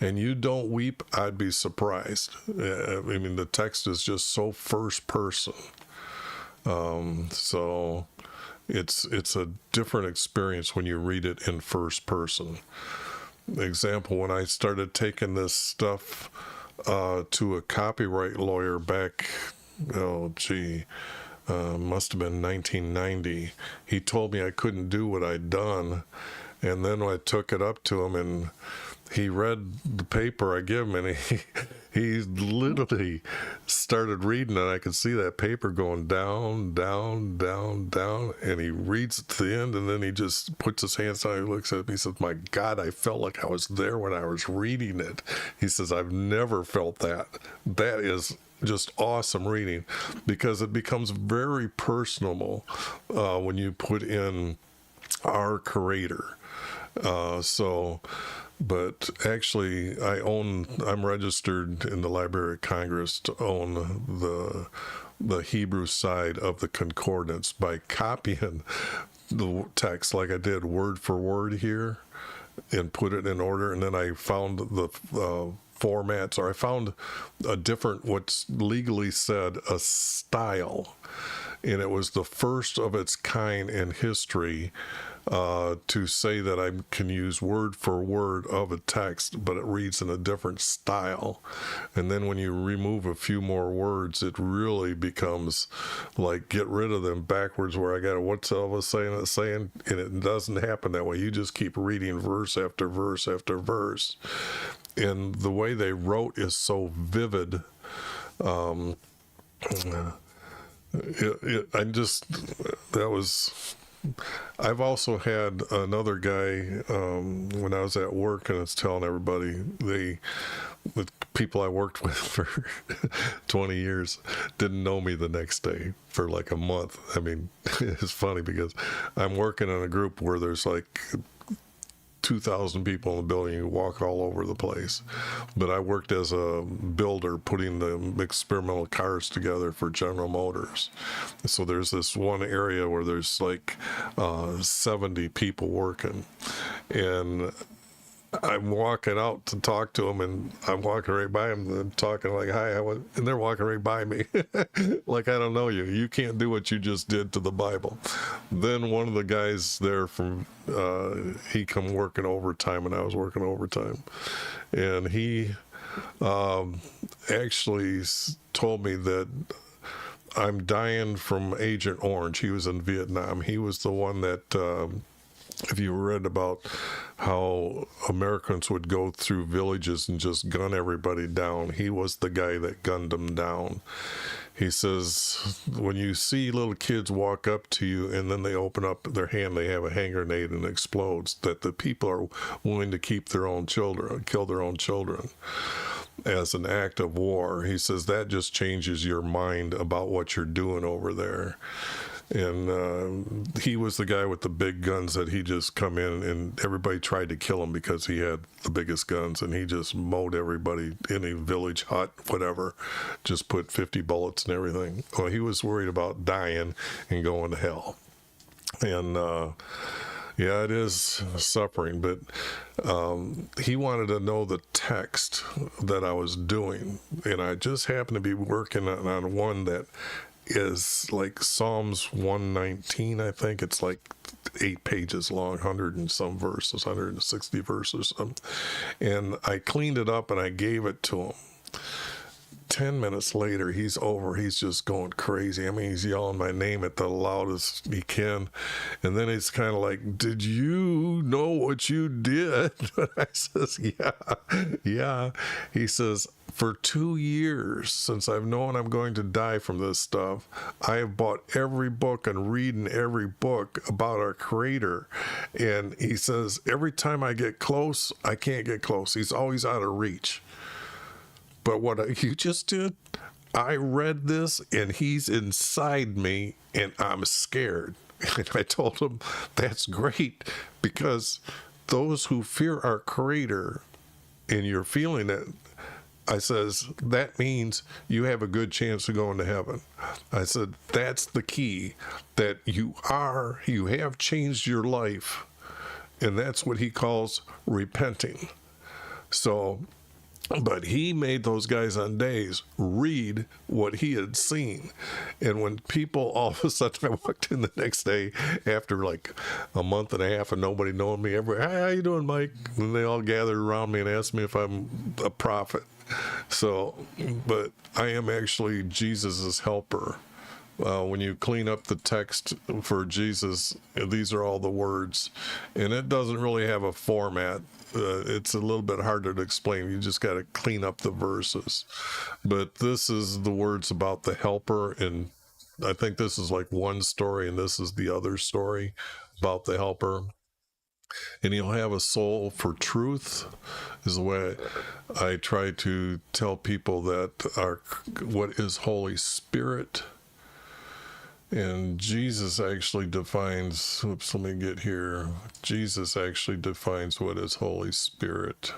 and you don't weep, I'd be surprised. I mean, the text is just so first person. So it's a different experience when you read it in first person. Example, when I started taking this stuff to a copyright lawyer back, must have been 1990, he told me I couldn't do what I'd done. And then I took it up to him, and he read the paper I gave him, and he literally started reading, and I could see that paper going down, down, down, down, and he reads it to the end, and then he just puts his hands down, he looks at me, he says, "My God, I felt like I was there when I was reading it." He says, "I've never felt that." That is just awesome reading, because it becomes very personal when you put in our Creator. But actually, I'm registered in the Library of Congress to own the Hebrew side of the concordance by copying the text like I did word for word here and put it in order. And then I found the formats, or I found a different, what's legally said, a style. And it was the first of its kind in history to say that I can use word for word of a text, but it reads in a different style. And then when you remove a few more words, it really becomes like, get rid of them backwards, where I got what's Elvis saying, and it doesn't happen that way. You just keep reading verse after verse after verse. And the way they wrote is so vivid. I've also had another guy when I was at work, and it's telling everybody, the people I worked with for 20 years didn't know me the next day for like a month. I mean, it's funny because I'm working in a group where there's like 2,000 people in the building who walk all over the place. But I worked as a builder putting the experimental cars together for General Motors. So there's this one area where there's like 70 people working. And I'm walking out to talk to them, and I'm walking right by them and talking like, "Hi," and they're walking right by me. Like, I don't know you. You can't do what you just did to the Bible. Then one of the guys there from, he come working overtime, and I was working overtime. And he actually told me that I'm dying from Agent Orange. He was in Vietnam. He was the one that... if you read about how Americans would go through villages and just gun everybody down, he was the guy that gunned them down. He says, when you see little kids walk up to you and then they open up their hand, they have a hand grenade and it explodes, that the people are willing to keep their own children, kill their own children as an act of war. He says that just changes your mind about what you're doing over there. And he was the guy with the big guns that he just come in, and everybody tried to kill him because he had the biggest guns, and he just mowed everybody in a village hut, whatever, just put 50 bullets and everything. Well, he was worried about dying and going to hell. And yeah, it is suffering, but he wanted to know the text that I was doing, and I just happened to be working on one that is like Psalms 119, I think. It's like 8 pages long, 100 and some verses, 160 verses. And I cleaned it up and I gave it to him. 10 minutes later, he's over. He's just going crazy. I mean, he's yelling my name at the loudest he can. And then it's kind of like, did you know what you did? I says, yeah. He says, for 2 years, since I've known I'm going to die from this stuff, I have bought every book and reading every book about our Creator. And he says, every time I get close, I can't get close. He's always out of reach. But what you just did, I read this and he's inside me and I'm scared. And I told him, that's great, because those who fear our Creator, and you're feeling it, I says, that means you have a good chance of going to heaven. I said, that's the key, that you have changed your life. And that's what he calls repenting. So, but he made those guys on days read what he had seen. And when people, all of a sudden, I walked in the next day after like a month and a half of nobody knowing me, everybody, hey, how you doing, Mike? And they all gathered around me and asked me if I'm a prophet. So, but I am actually Jesus's helper. When you clean up the text for Jesus, these are all the words, and it doesn't really have a format. It's a little bit harder to explain. You just got to clean up the verses. But this is the words about the helper, and I think this is like one story, and this is the other story about the helper. And he'll have a soul for truth, is the way I try to tell people that what is Holy Spirit. And Jesus actually defines, let me get here. Jesus actually defines what is Holy Spirit.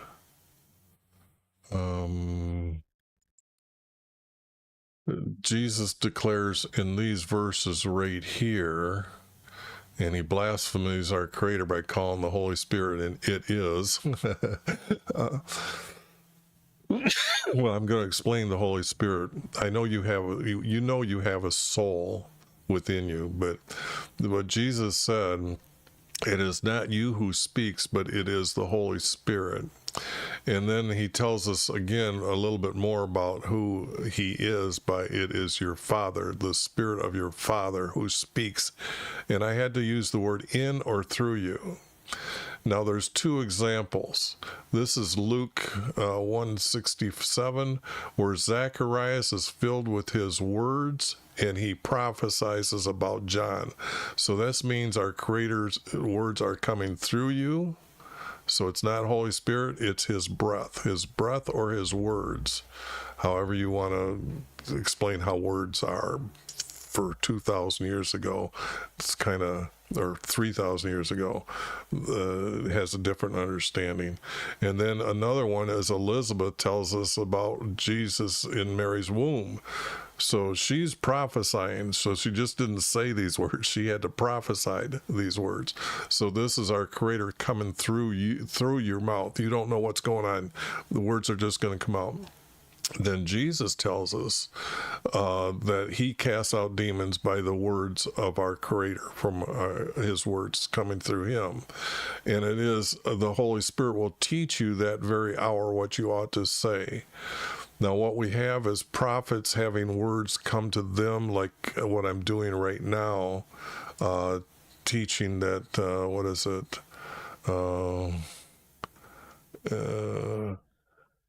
Jesus declares in these verses right here, and he blasphemies our Creator by calling the Holy Spirit, and it is. Well, I'm going to explain the Holy Spirit. I know you have a soul within you, but what Jesus said, it is not you who speaks, but it is the Holy Spirit. And then he tells us again a little bit more about who he is by it is your Father, the Spirit of your Father who speaks. And I had to use the word in or through you. Now there's 2 examples. This is Luke 1:67, where Zacharias is filled with his words and he prophesies about John. So this means our Creator's words are coming through you. So it's not Holy Spirit, it's his breath or his words. However you want to explain how words are for 2,000 years ago, it's kind of, or 3,000 years ago, has a different understanding. And then another one is Elizabeth tells us about Jesus in Mary's womb. So she's prophesying. So she just didn't say these words. She had to prophesy these words. So this is our Creator coming through you, through your mouth. You don't know what's going on. The words are just going to come out. Then Jesus tells us that he casts out demons by the words of our Creator, from his words coming through him. And it is the Holy Spirit will teach you that very hour what you ought to say. Now, what we have is prophets having words come to them, like what I'm doing right now, teaching that, what is it?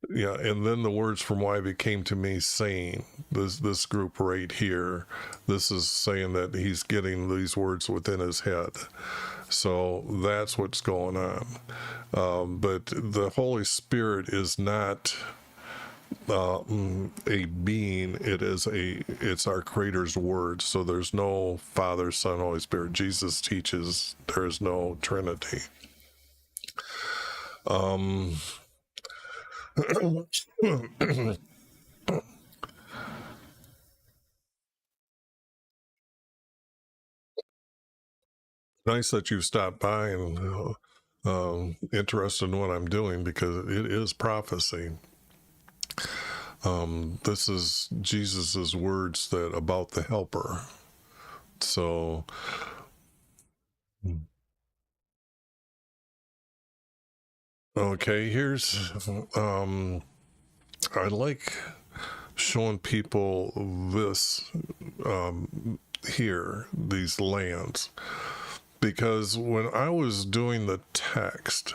Yeah, and then the words from YHVH came to me saying, this group right here, this is saying that he's getting these words within his head. So that's what's going on. But the Holy Spirit is not a being, it's our Creator's words. So there's no Father, Son, Holy Spirit. Jesus teaches there is no Trinity. Nice that you stopped by and interested in what I'm doing, because it is prophecy. This is Jesus's words that about the helper. So okay, here's I like showing people this here, these lands, because when I was doing the text,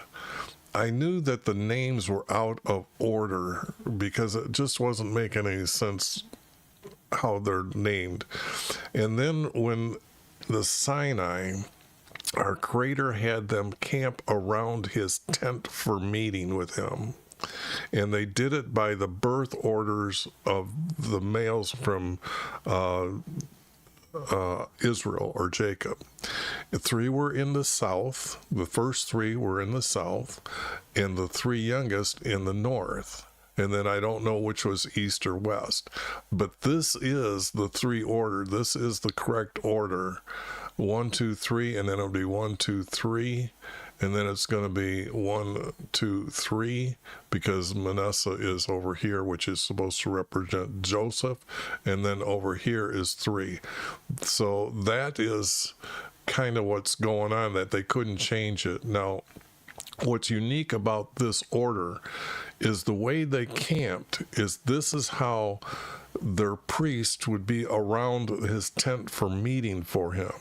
I knew that the names were out of order because it just wasn't making any sense how they're named. And then when the Sinai, our Creator had them camp around his tent for meeting with him. And they did it by the birth orders of the males from Israel or Jacob. 3 were in the south. The first 3 were in the south, and the 3 youngest in the north. And then I don't know which was east or west. But this is the 3 order. This is the correct order. 1, 2, 3, and then it'll be 1, 2, 3. And then it's going to be 1, 2, 3, because Manasseh is over here, which is supposed to represent Joseph. And then over here is 3. So that is kind of what's going on, that they couldn't change it. Now, what's unique about this order is the way they camped is this is how their priest would be around his tent for meeting for him.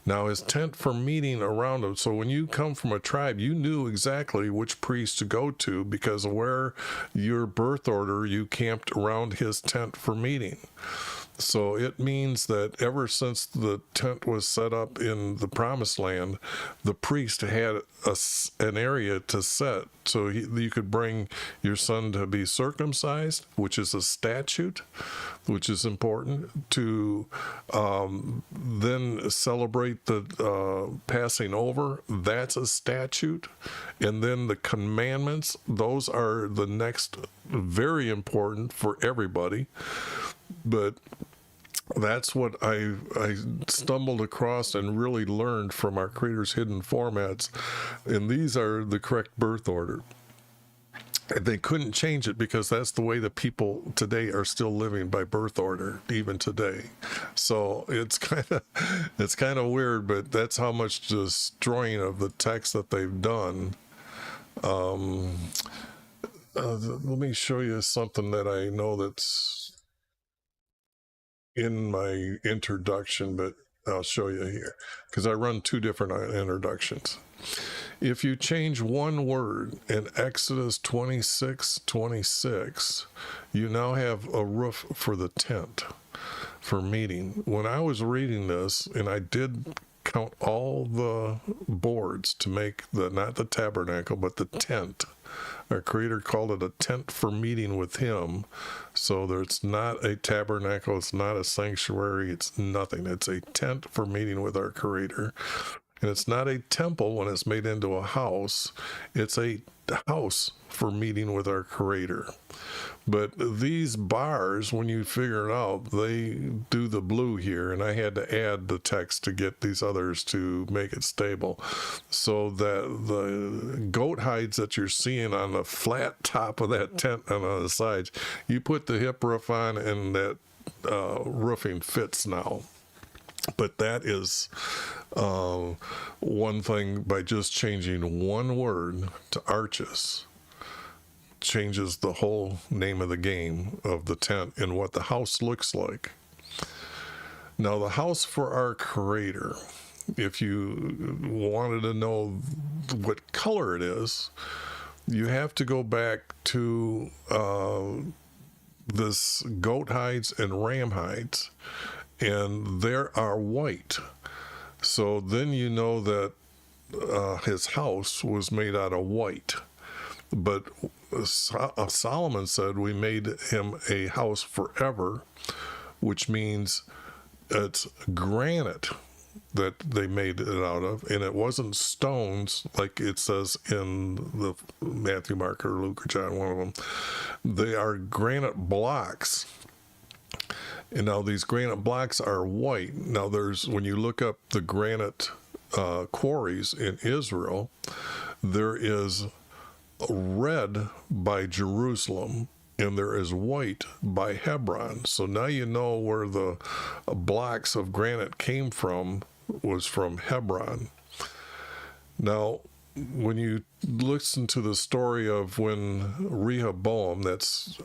Now, his tent for meeting around him. So when you come from a tribe, you knew exactly which priest to go to because of where your birth order, you camped around his tent for meeting. So it means that ever since the tent was set up in the Promised Land, the priest had an area to set. So you could bring your son to be circumcised, which is a statute, which is important, to then celebrate the passing over. That's a statute. And then the commandments, those are the next, very important for everybody. But that's what I stumbled across and really learned from our Creator's hidden formats. And these are the correct birth order. They couldn't change it because that's the way the people today are still living, by birth order, even today. So it's kind of weird, but that's how much destroying of the text that they've done. Let me show you something that I know that's in my introduction, but I'll show you here because I run 2 different introductions. If you change one word in Exodus 26:26, you now have a roof for the tent for meeting. When I was reading this, and I did count all the boards to make not the tabernacle, but the tent. Our Creator called it a tent for meeting with him. So it's not a tabernacle, it's not a sanctuary, it's nothing. It's a tent for meeting with our Creator. And it's not a temple when it's made into a house. It's a house for meeting with our Creator. But these bars, when you figure it out, they do the blue here, and I had to add the text to get these others to make it stable. So that the goat hides that you're seeing on the flat top of that tent and on the sides, you put the hip roof on, and that roofing fits now. But that is one thing. By just changing one word to arches, changes the whole name of the game of the tent and what the house looks like. Now, the house for our Creator, if you wanted to know what color it is, you have to go back to this goat hides and ram hides, and there are white. So then you know that his house was made out of white. But Solomon said we made him a house forever, which means it's granite that they made it out of, and it wasn't stones like it says in the Matthew, Mark, or Luke, or John, one of them. They are granite blocks. And now these granite blocks are white. Now when you look up the granite quarries in Israel, there is red by Jerusalem, and there is white by Hebron. So now you know where the blocks of granite came from, was from Hebron. Now, when you listen to the story of when Rehoboam, that's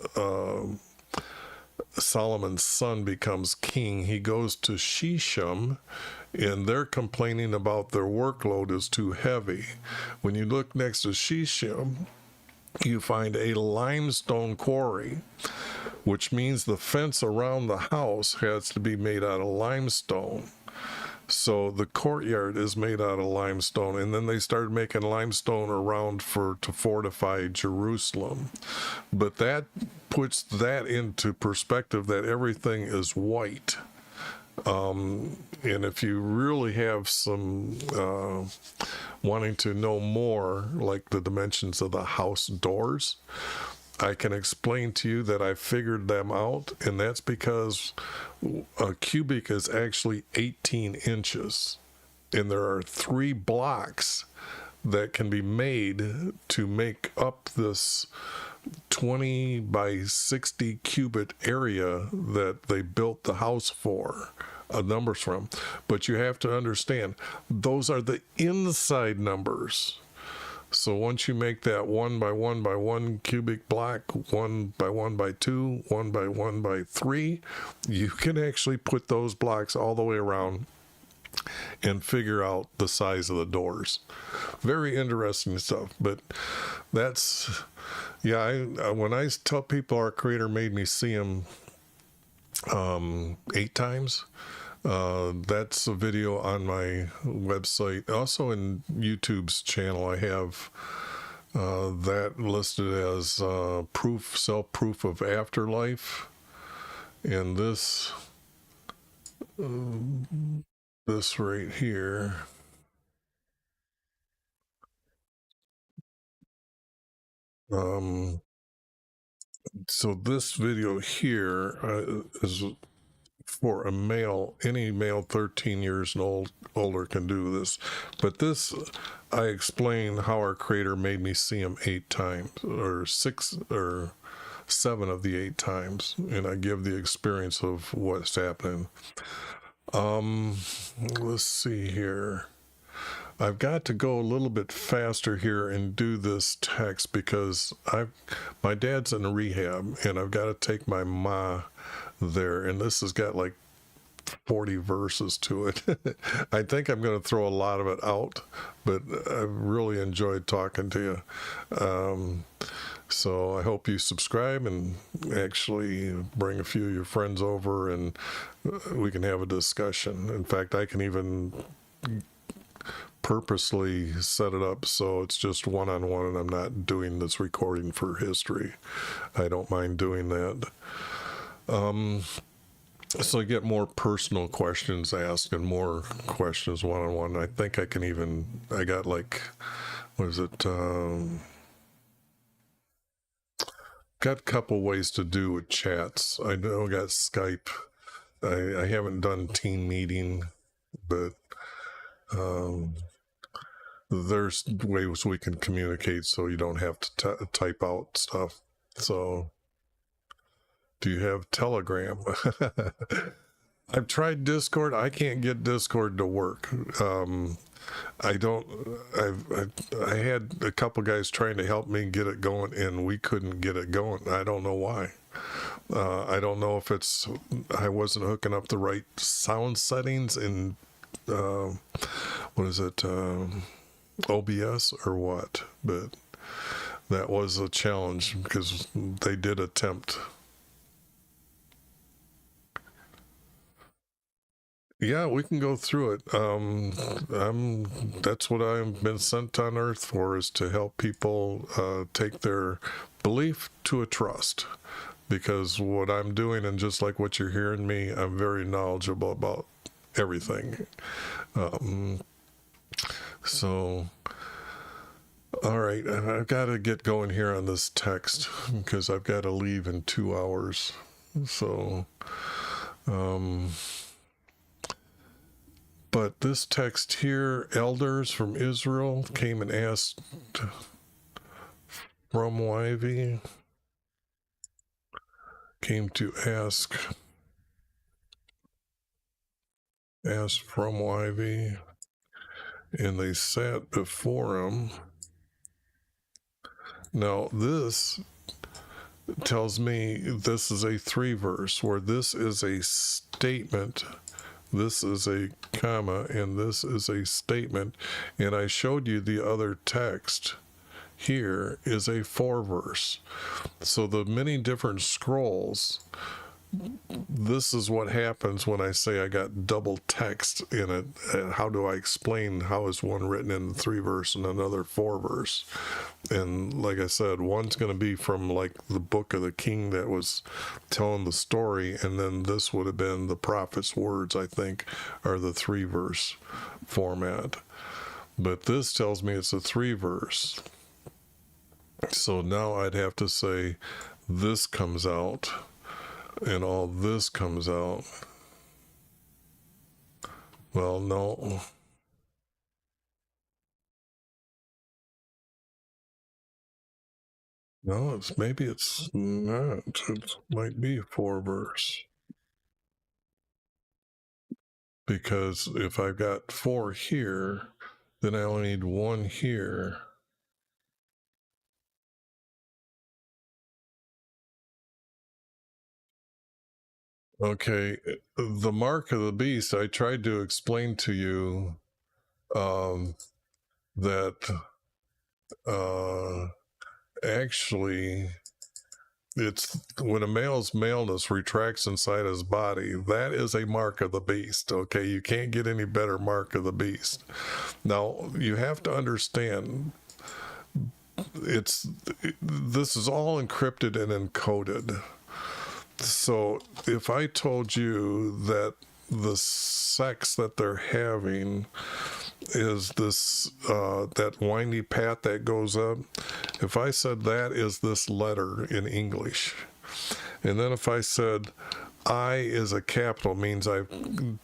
Solomon's son, becomes king, he goes to Shechem, and they're complaining about their workload is too heavy. When you look next to Shechem, you find a limestone quarry, which means the fence around the house has to be made out of limestone. So the courtyard is made out of limestone, and then they started making limestone around to fortify Jerusalem. But that puts that into perspective, that everything is white. And if you really have some wanting to know more, like the dimensions of the house doors, I can explain to you that I figured them out, and that's because a cubic is actually 18 inches, and there are 3 blocks that can be made to make up this 20 by 60 cubit area that they built the house for, numbers from. But you have to understand, those are the inside numbers. So once you make that 1 by 1 by 1 cubic block, 1 by 1 by 2, 1 by 1 by 3, you can actually put those blocks all the way around and figure out the size of the doors. Very interesting stuff. But that's, yeah, when I tell people our Creator made me see Him 8 times, that's a video on my website. Also in YouTube's channel, I have that listed as self-proof of afterlife. And this right here, so this video here is for a male. Any male 13 years and older can do this. But this, I explain how our Creator made me see Him 8 times, or 6 or 7 of the 8 times, and I give the experience of what's happening. Let's see here. I've got to go a little bit faster here and do this text because my dad's in rehab, and I've got to take my ma there, and this has got like 40 verses to it. I think I'm going to throw a lot of it out, but I've really enjoyed talking to you. So I hope you subscribe and actually bring a few of your friends over, and we can have a discussion. In fact, I can even purposely set it up so it's just one-on-one, and I'm not doing this recording for history. I don't mind doing that. So I get more personal questions asked and more questions one-on-one. I think I can even, I got like, what is it? Got a couple ways to do with chats. I know I got Skype. I haven't done team meeting, but there's ways we can communicate so you don't have to type out stuff. So, do you have Telegram? I've tried Discord. I can't get Discord to work. I had a couple guys trying to help me get it going, and we couldn't get it going. I don't know why. I don't know if I wasn't hooking up the right sound settings in, what is it, OBS or what, but that was a challenge because they did attempt. Yeah, we can go through it. That's what I've been sent on earth for, is to help people take their belief to a trust. Because what I'm doing, and just like what you're hearing me, I'm very knowledgeable about everything. So, all right, I've got to get going here on this text because I've got to leave in 2 hours. So, but this text here, elders from Israel came and asked from YV. came to ask from YV, and they sat before him. Now this tells me this is a 3 verse, where this is a statement, this is a comma, and this is a statement. And I showed you the other text here is a 4 verse. So the many different scrolls, this is what happens when I say I got double text in it. How do I explain how is one written in 3 verse and another 4 verse? And like I said, one's going to be from like the book of the king that was telling the story, and then this would have been the prophet's words, I think, are the 3 verse format. But this tells me it's a 3 verse. So now I'd have to say this comes out and all this comes out. Well, no. No, maybe it's not. It might be a 4 verse. Because if I've got 4 here, then I only need 1 here. Okay, the mark of the beast, I tried to explain to you that actually it's when a male's maleness retracts inside his body, that is a mark of the beast. Okay, you can't get any better mark of the beast. Now, you have to understand, this is all encrypted and encoded. So if I told you that the sex that they're having is this, that windy path that goes up, if I said that is this letter in English, and then if I said I is a capital, means I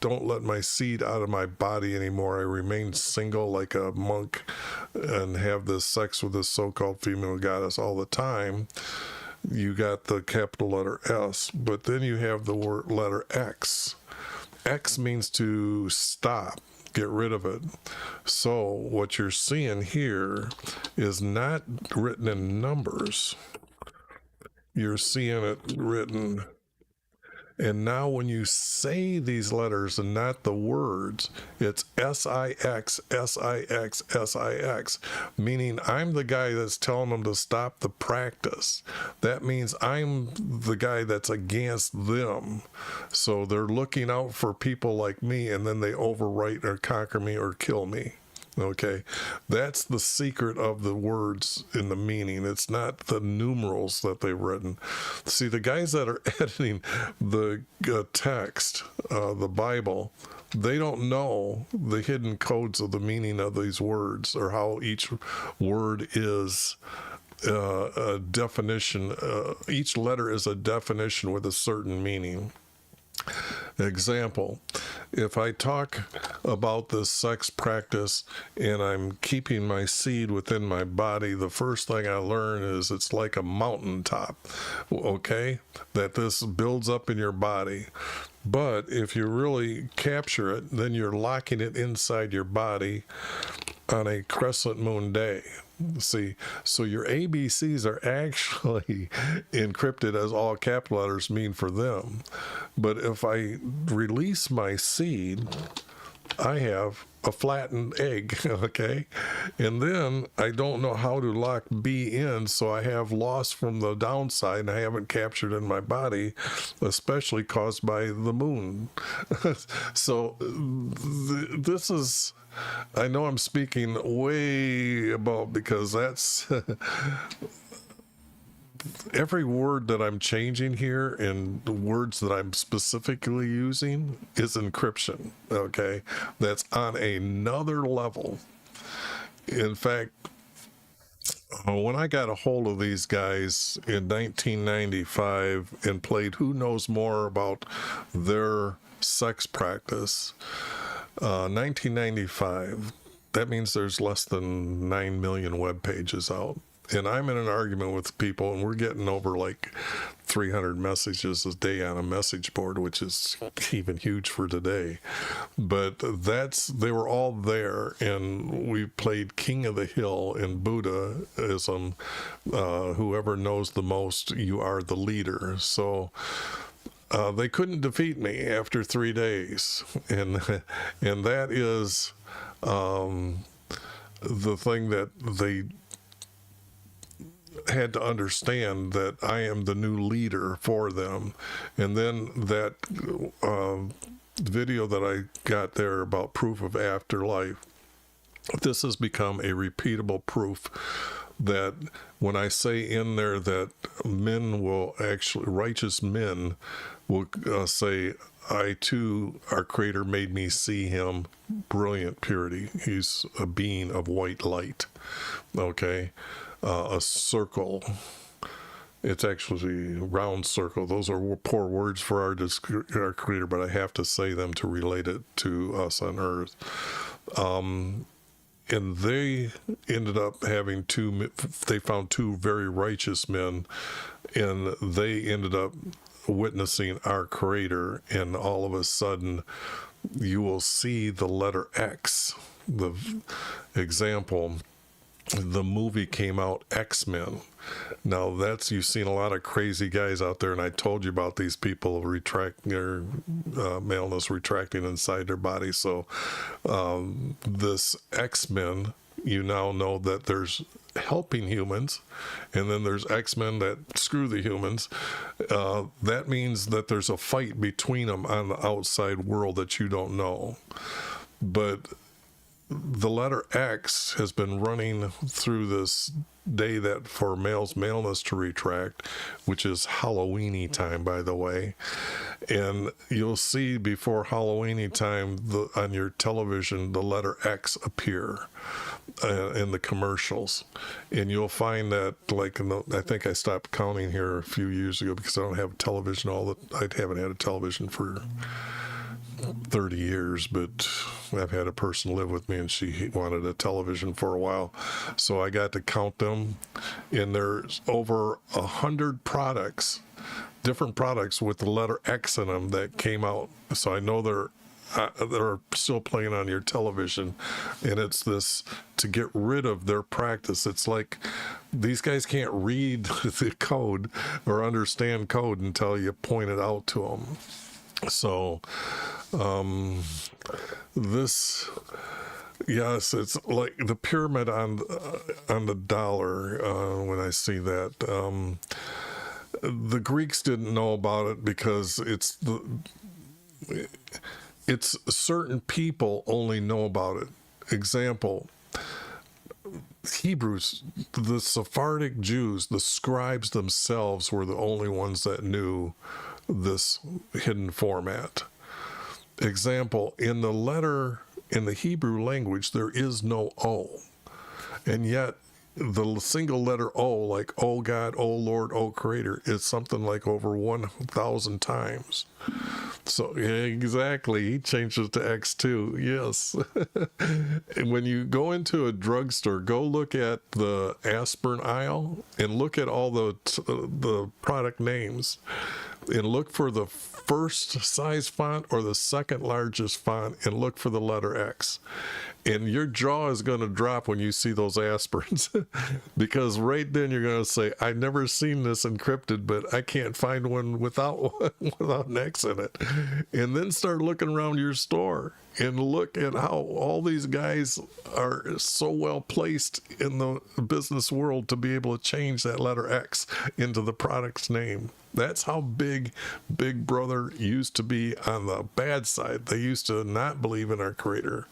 don't let my seed out of my body anymore, I remain single like a monk and have this sex with this so-called female goddess all the time, you got the capital letter S. But then you have the word letter X. X means to stop, get rid of it. So what you're seeing here is not written in numbers. You're seeing it written. And now when you say these letters and not the words, it's S-I-X, S-I-X, S-I-X, meaning I'm the guy that's telling them to stop the practice. That means I'm the guy that's against them. So they're looking out for people like me, and then they overwrite or conquer me or kill me. Okay, that's the secret of the words in the meaning. It's not the numerals that they've written. See, the guys that are editing the text, the Bible, they don't know the hidden codes of the meaning of these words, or how each word is a definition. Each letter is a definition with a certain meaning. Example, if I talk about this sex practice and I'm keeping my seed within my body, the first thing I learn is it's like a mountaintop, okay, that this builds up in your body. But if you really capture it, then you're locking it inside your body on a crescent moon day. See, so your ABCs are actually encrypted as all capital letters mean for them. But if I release my seed, I have a flattened egg, okay? And then I don't know how to lock B in, so I have loss from the downside, and I haven't captured in my body, especially caused by the moon. So this is... I know I'm speaking way above, because that's every word that I'm changing here and the words that I'm specifically using is encryption, okay? That's on another level. In fact, when I got a hold of these guys in 1995 and played Who Knows More about their sex practice, 1995, that means there's less than 9 million web pages out. and I'm in an argument with people, and we're getting over like 300 messages a day on a message board, which is even huge for today. But they were all there, and we played King of the Hill in Buddhism. Whoever knows the most, you are the leader. So they couldn't defeat me after 3 days, and that is the thing that they had to understand, that I am the new leader for them. And then that video that I got there about proof of afterlife, this has become a repeatable proof that when I say in there that men will actually, righteous men will say, I too, our Creator made me see him, brilliant purity. He's a being of white light. Okay. A circle. It's actually a round circle. Those are poor words for our Creator, but I have to say them to relate it to us on earth. And they ended up having they found two very righteous men, and they ended up witnessing our Creator, and all of a sudden you will see the letter X. The example, the movie came out, X-Men. Now you've seen a lot of crazy guys out there, and I told you about these people retracting their maleness, retracting inside their body. So this X-Men, you now know that there's helping humans, and then there's X-Men that screw the humans. That means that there's a fight between them on the outside world that you don't know. But the letter X has been running through this day that for males, maleness to retract, which is Halloweeny time, by the way. And you'll see before Halloweeny time on your television, the letter X appear in the commercials. And you'll find that, like, I think I stopped counting here a few years ago because I don't have television. I haven't had a television for 30 years, but I've had a person live with me, and she wanted a television for a while, so I got to count them, and there's over 100 products, different products with the letter X in them that came out. So I know they're still playing on your television, and it's this to get rid of their practice. It's like these guys can't read the code or understand code until you point it out to them. So yes, it's like the pyramid on the dollar. When I see that, the Greeks didn't know about it because it's certain people only know about it. Example, Hebrews, the Sephardic Jews, the scribes themselves were the only ones that knew this hidden format. Example, in the Hebrew language, there is no O. And yet, the single letter O, like "Oh God, Oh Lord, Oh Creator," is something like over 1,000 times. So, exactly, he changed it to X2, yes. And when you go into a drugstore, go look at the aspirin aisle and look at all the product names, and look for the first size font or the second largest font, and look for the letter X. And your jaw is going to drop when you see those aspirins, because right then you're going to say, I've never seen this encrypted, but I can't find one without an X in it. And then start looking around your store and look at how all these guys are so well placed in the business world to be able to change that letter X into the product's name. That's how big Big Brother used to be on the bad side. They used to not believe in our Creator.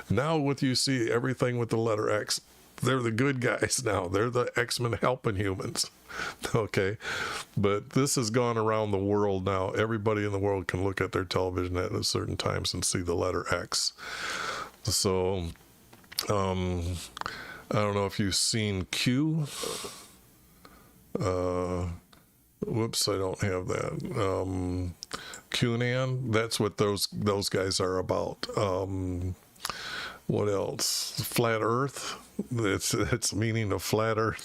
Now you see everything with the letter X, they're the good guys now. They're the X-Men helping humans. Okay. But this has gone around the world now. Everybody in the world can look at their television at certain times and see the letter X. So, I don't know if you've seen Q. Whoops, I don't have that. QAnon, that's what those guys are about. What else? Flat Earth. It's meaning to flatter.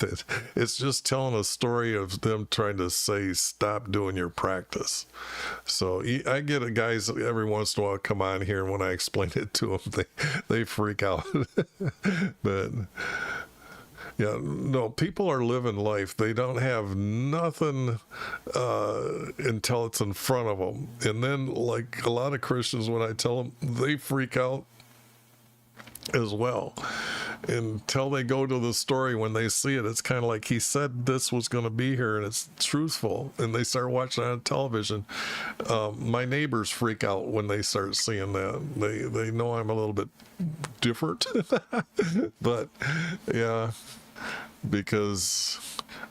It's just telling a story of them trying to say, stop doing your practice. So I get guys every once in a while come on here, and when I explain it to them, they freak out. But yeah, no, people are living life. They don't have nothing until it's in front of them. And then, like a lot of Christians, when I tell them, they freak out as well. Until they go to the story, when they see it, it's kind of like, he said this was going to be here and it's truthful, and they start watching it on television. My neighbors freak out when they start seeing that. They know I'm a little bit different. But yeah, because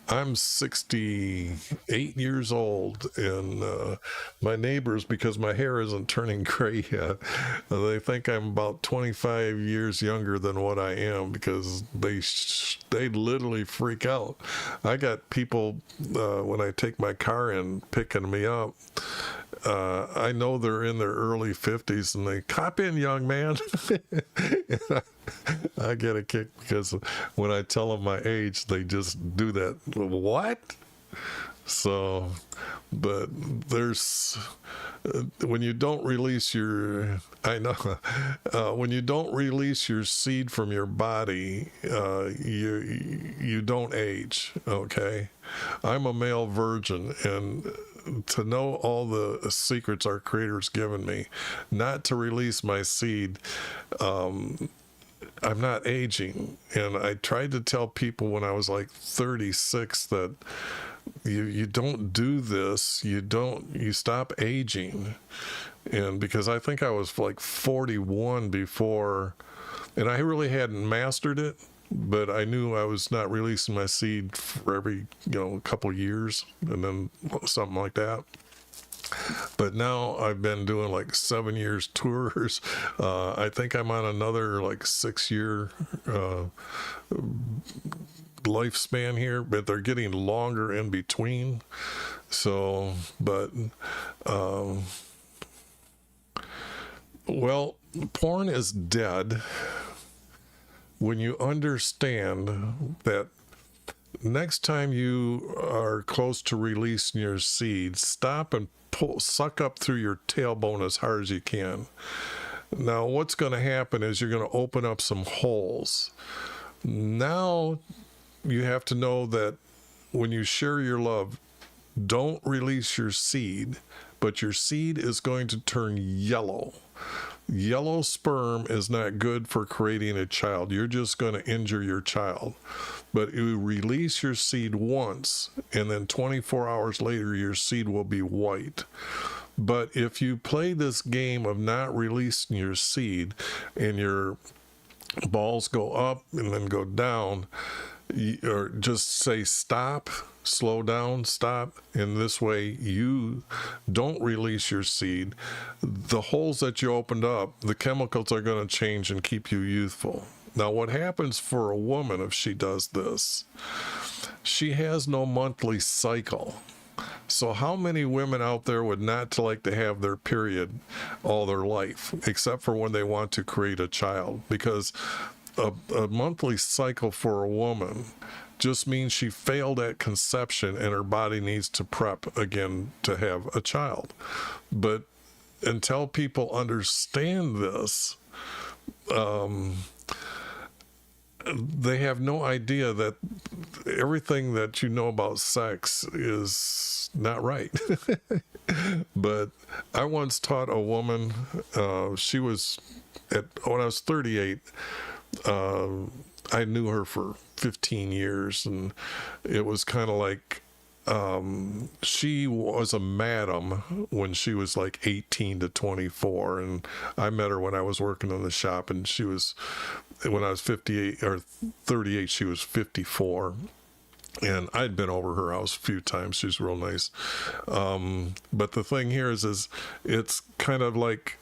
I'm 68 years old, and my neighbors, because my hair isn't turning gray yet, they think I'm about 25 years younger than what I am, because they literally freak out. I got people, when I take my car in, picking me up, I know they're in their early 50s, and they, "Cop in, young man." I get a kick, because when I tell them my age, they just do that. What? So, but there's, when you don't release your, when you don't release your seed from your body, you don't age, okay? I'm a male virgin, and to know all the secrets our Creator's given me, not to release my seed, I'm not aging. And I tried to tell people when I was like 36 that you don't do this, you stop aging. And because I think I was like 41 before, and I really hadn't mastered it, but I knew I was not releasing my seed for every, couple years, and then something like that. But now I've been doing like 7 years tours. I think I'm on another like 6-year lifespan here, but they're getting longer in between. So, but, well, porn is dead when you understand that next time you are close to releasing your seed, stop and suck up through your tailbone as hard as you can. Now, what's going to happen is you're going to open up some holes. Now, you have to know that when you share your love, don't release your seed, but your seed is going to turn yellow. Yellow sperm is not good for creating a child. You're just going to injure your child. But you release your seed once, and then 24 hours later, your seed will be white. But if you play this game of not releasing your seed, and your balls go up and then go down, or just say stop, slow down, stop, and this way you don't release your seed, the holes that you opened up, the chemicals are going to change and keep you youthful. Now, what happens for a woman if she does this? She has no monthly cycle. So how many women out there would not like to have their period all their life, except for when they want to create a child? Because a monthly cycle for a woman just means she failed at conception and her body needs to prep again to have a child. But until people understand this, they have no idea that everything that you know about sex is not right. But I once taught a woman, she was, when I was 38, I knew her for 15 years, and it was kind of like, she was a madam when she was like 18 to 24, and I met her when I was working in the shop, and she was, when I was 58 or 38, she was 54. And I'd been over her house a few times. She's real nice. But the thing here is it's kind of like,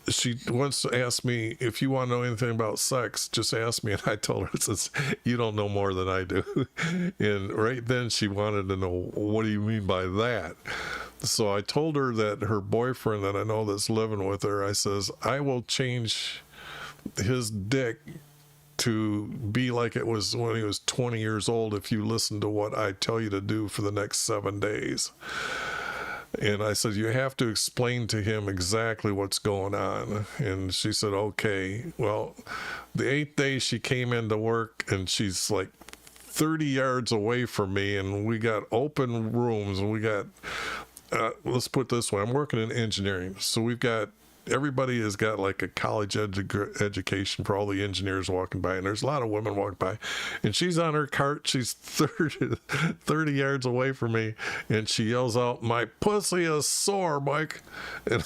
she once asked me, if you want to know anything about sex, just ask me. And I told her, it says, you don't know more than I do. And right then she wanted to know, what do you mean by that? So I told her that her boyfriend that I know that's living with her, I says, I will change his dick to be like it was when he was 20 years old if you listen to what I tell you to do for the next 7 days. And I said, you have to explain to him exactly what's going on. And she said, okay. Well, the 8th day she came into work, and she's like 30 yards away from me, and we got open rooms, and we got, let's put it this way, I'm working in engineering. So we've got, everybody has got like a college education for all the engineers walking by, and there's a lot of women walking by, and she's on her cart, she's 30 yards away from me, and she yells out, "My pussy is sore, Mike." And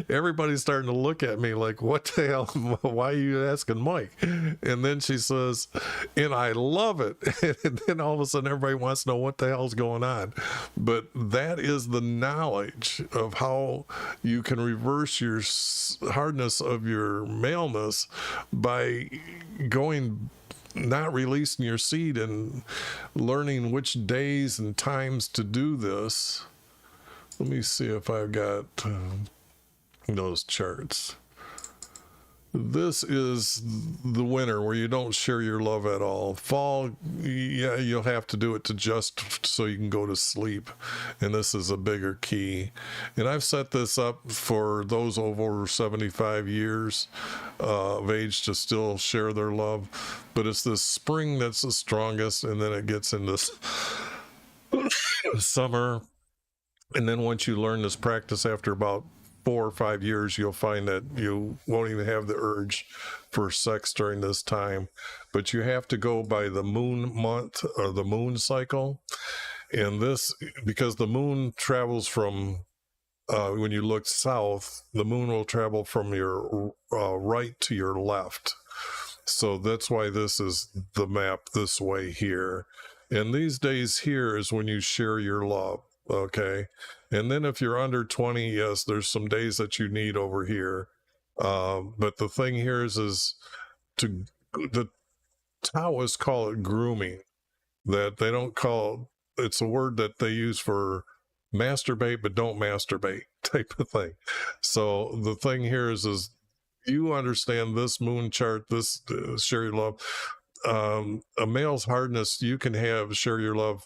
everybody's starting to look at me like, what the hell, why are you asking Mike? And then she says, "And I love it." And then all of a sudden everybody wants to know what the hell's going on. But that is the knowledge of how you can reverse your hardness of your maleness by not releasing your seed and learning which days and times to do this. Let me see if I've got those charts. This is the winter where you don't share your love at all. Fall, yeah, you'll have to do it to just so you can go to sleep. And this is a bigger key. And I've set this up for those over 75 years of age to still share their love. But it's this spring that's the strongest, and then it gets in this summer. And then once you learn this practice after about 4 or 5 years, you'll find that you won't even have the urge for sex during this time. But you have to go by the moon month or the moon cycle. And this, because the moon travels from, when you look south, the moon will travel from your right to your left. So that's why this is the map this way here. And these days here is when you share your love. Okay. And then if you're under 20, yes, there's some days that you need over here. But the thing here is the Taoists call it grooming, that they don't call, it's a word that they use for masturbate, but don't masturbate type of thing. So the thing here is you understand this moon chart, this share your love, a male's hardness, you can share your love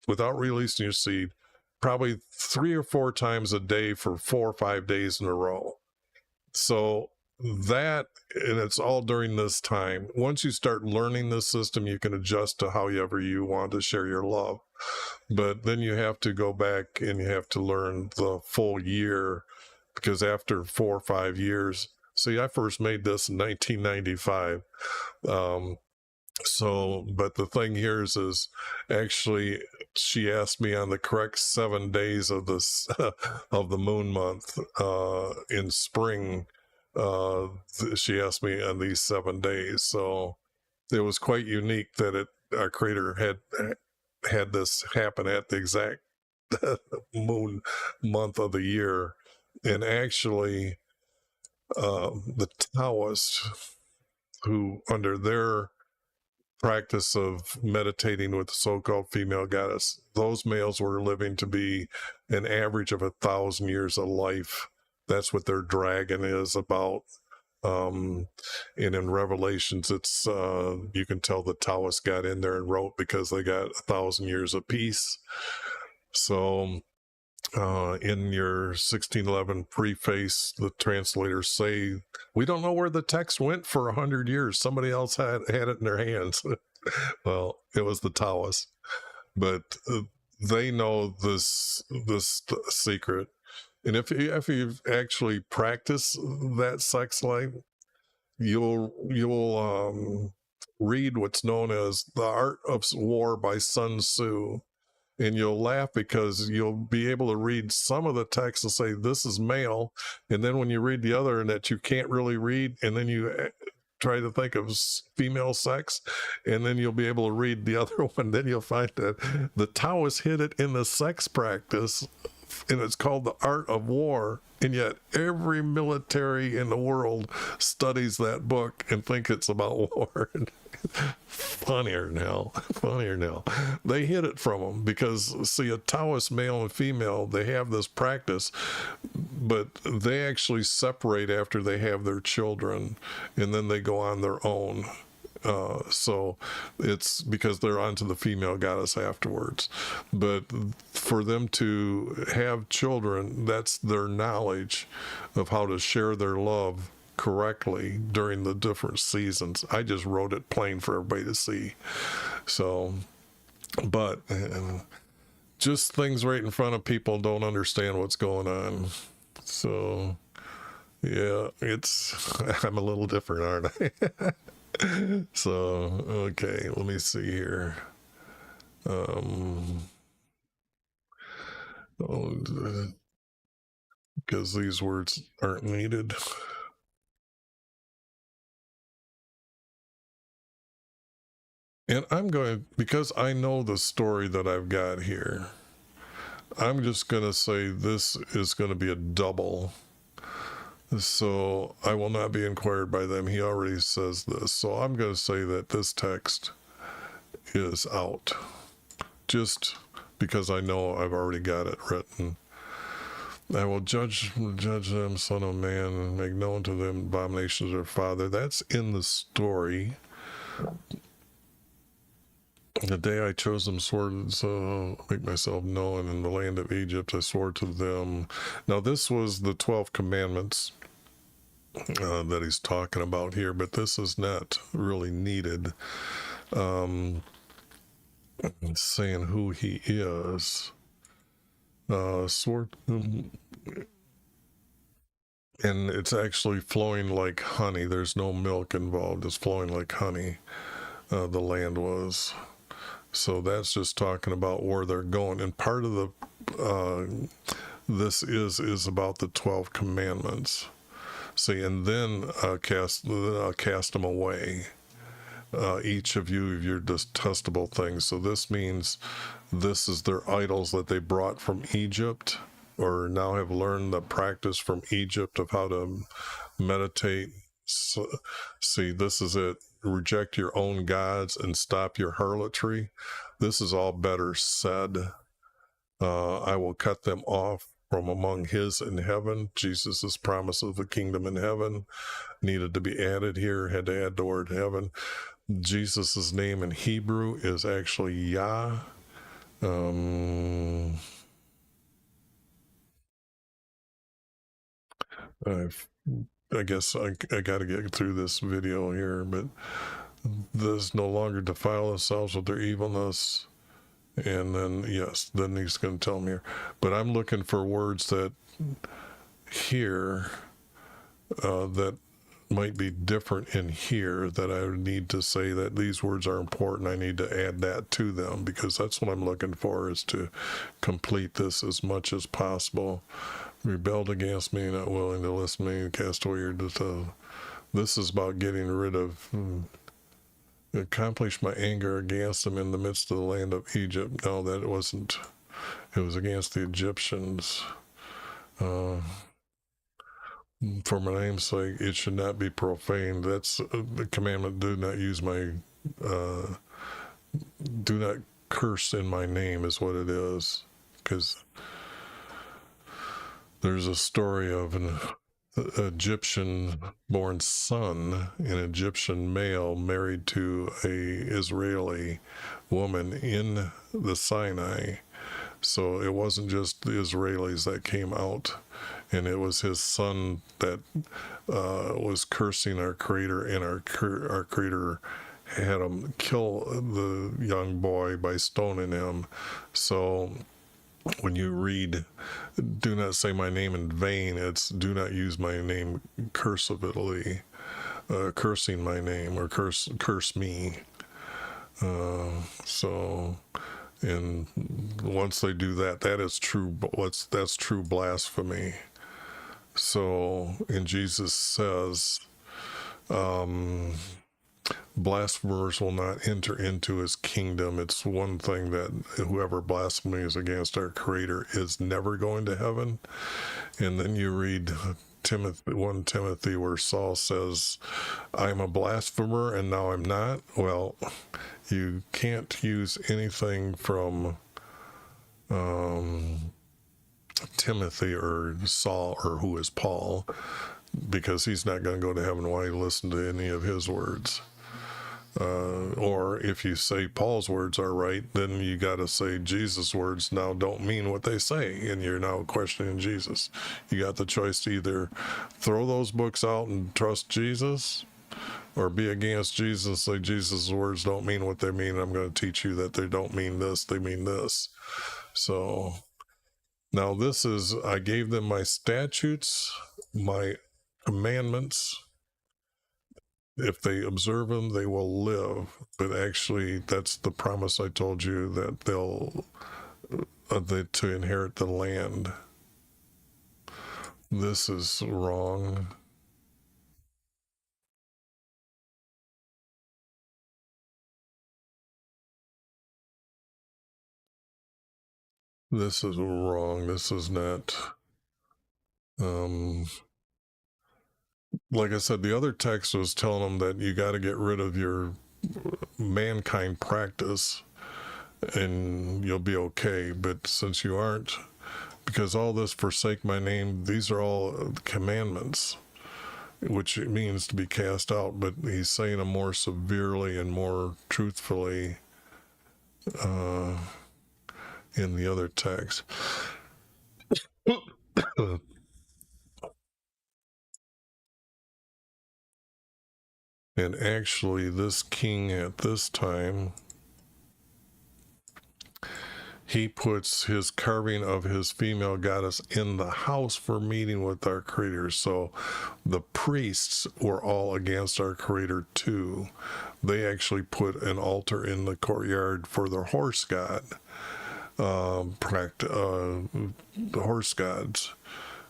without releasing your seed, probably 3 or 4 times a day for 4 or 5 days in a row. So that, and it's all during this time. Once you start learning this system, you can adjust to however you want to share your love. But then you have to go back and you have to learn the full year, because after 4 or 5 years, see, I first made this in 1995. But the thing here is actually, she asked me on the correct 7 days of this, of the moon month, in spring. She asked me on these 7 days. So it was quite unique that our creator had this happen at the exact moon month of the year. And actually, the Taoists, who under their practice of meditating with the so-called female goddess, those males were living to be an average of 1,000 years of life. That's what their dragon is about. And in Revelations, it's you can tell the Taoists got in there and wrote because they got 1,000 years of peace. So in your 1611 preface, the translators say, we don't know where the text went for 100 years. Somebody else had it in their hands. Well, it was the Taoists, but they know this secret. And if you actually practice that sex life, you'll read what's known as The Art of War by Sun Tzu. And you'll laugh because you'll be able to read some of the text and say, this is male. And then when you read the other and that you can't really read, and then you try to think of female sex, and then you'll be able to read the other one, then you'll find that the Taoists hid it in the sex practice, and it's called The Art of War. And yet every military in the world studies that book and think it's about war. Funnier now. They hid it from them because, see, a Taoist male and female, they have this practice, but they actually separate after they have their children, and then they go on their own. So it's because they're onto the female goddess afterwards. But for them to have children, that's their knowledge of how to share their love correctly during the different seasons. I just wrote it plain for everybody to see. So, but just things right in front of people don't understand what's going on. So, yeah, I'm a little different, aren't I? So, okay, let me see here. Because these words aren't needed. And I'm going, because I know the story that I've got here, I'm just going to say this is going to be a double. So I will not be inquired by them. He already says this. So I'm going to say that this text is out. Just because I know I've already got it written. I will judge them, son of man, and make known to them abominations of their father. That's in the story. The day I chose them, swore to make myself known in the land of Egypt, I swore to them. Now, this was the 12 commandments that he's talking about here, but this is not really needed. Saying who he is. Swore, and it's actually flowing like honey. There's no milk involved. It's flowing like honey. The land was. So that's just talking about where they're going. And part of the this is about the 12 commandments. See, and then cast them away. Each of you of your detestable things. So this means this is their idols that they brought from Egypt, or now have learned the practice from Egypt of how to meditate. So, see, this is it. Reject your own gods and stop your harlotry. This is all better said. I will cut them off from among his in heaven. Jesus' promise of the kingdom in heaven needed to be added here, had to add the word heaven. Jesus' name in Hebrew is actually Yah. I guess I got to get through this video here, but this no longer defile themselves with their evilness. And then, yes, then he's going to tell me here. But I'm looking for words that here, that might be different in here, that I would need to say that these words are important. I need to add that to them, because that's what I'm looking for, is to complete this as much as possible. Rebelled against me, not willing to listen to me, cast away your this is about getting rid of, accomplish my anger against them in the midst of the land of Egypt. No, that it wasn't. It was against the Egyptians. For my name's sake, it should not be profaned. That's the commandment. Do not use my, do not curse in my name is what it is. Because there's a story of an Egyptian-born son, an Egyptian male married to a Israeli woman in the Sinai. So it wasn't just the Israelis that came out, and it was his son that was cursing our Creator, and our Creator had him kill the young boy by stoning him. So when you read, do not say my name in vain, it's do not use my name cursively, cursing my name, or curse me. So, and once they do that, that is true. That's true blasphemy. So, and Jesus says, blasphemers will not enter into his kingdom. It's one thing that whoever blasphemies against our Creator is never going to heaven. And then you read 1 Timothy, where Saul says, I'm a blasphemer and now I'm not. Well, you can't use anything from Timothy or Saul, or who is Paul, because he's not going to go to heaven. Why listen to any of his words? Or if you say Paul's words are right, then you got to say Jesus' words now don't mean what they say, and you're now questioning Jesus. You got the choice to either throw those books out and trust Jesus, or be against Jesus, say Jesus' words don't mean what they mean. I'm going to teach you that they don't mean this, they mean this. So now this is, I gave them my statutes, my commandments. If they observe them, they will live. But actually, that's the promise I told you, that they'll to inherit the land. This is wrong. This is wrong. This is not. Like I said, the other text was telling them that you got to get rid of your mankind practice and you'll be okay. But since you aren't, because all this forsake my name, these are all commandments, which it means to be cast out. But he's saying them more severely and more truthfully in the other text. And actually, this king at this time, he puts his carving of his female goddess in the house for meeting with our Creator. So the priests were all against our Creator too. They actually put an altar in the courtyard for their horse god, the horse gods.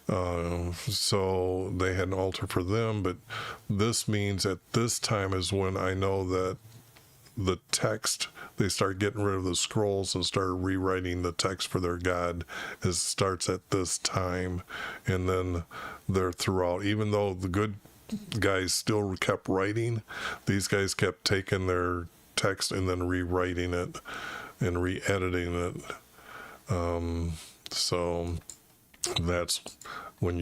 So they had an altar for them, but this means at this time is when I know that the text, they start getting rid of the scrolls and start rewriting the text for their God. It starts at this time, and then they're throughout. Even though the good guys still kept writing, these guys kept taking their text and then rewriting it and re-editing it. So that's what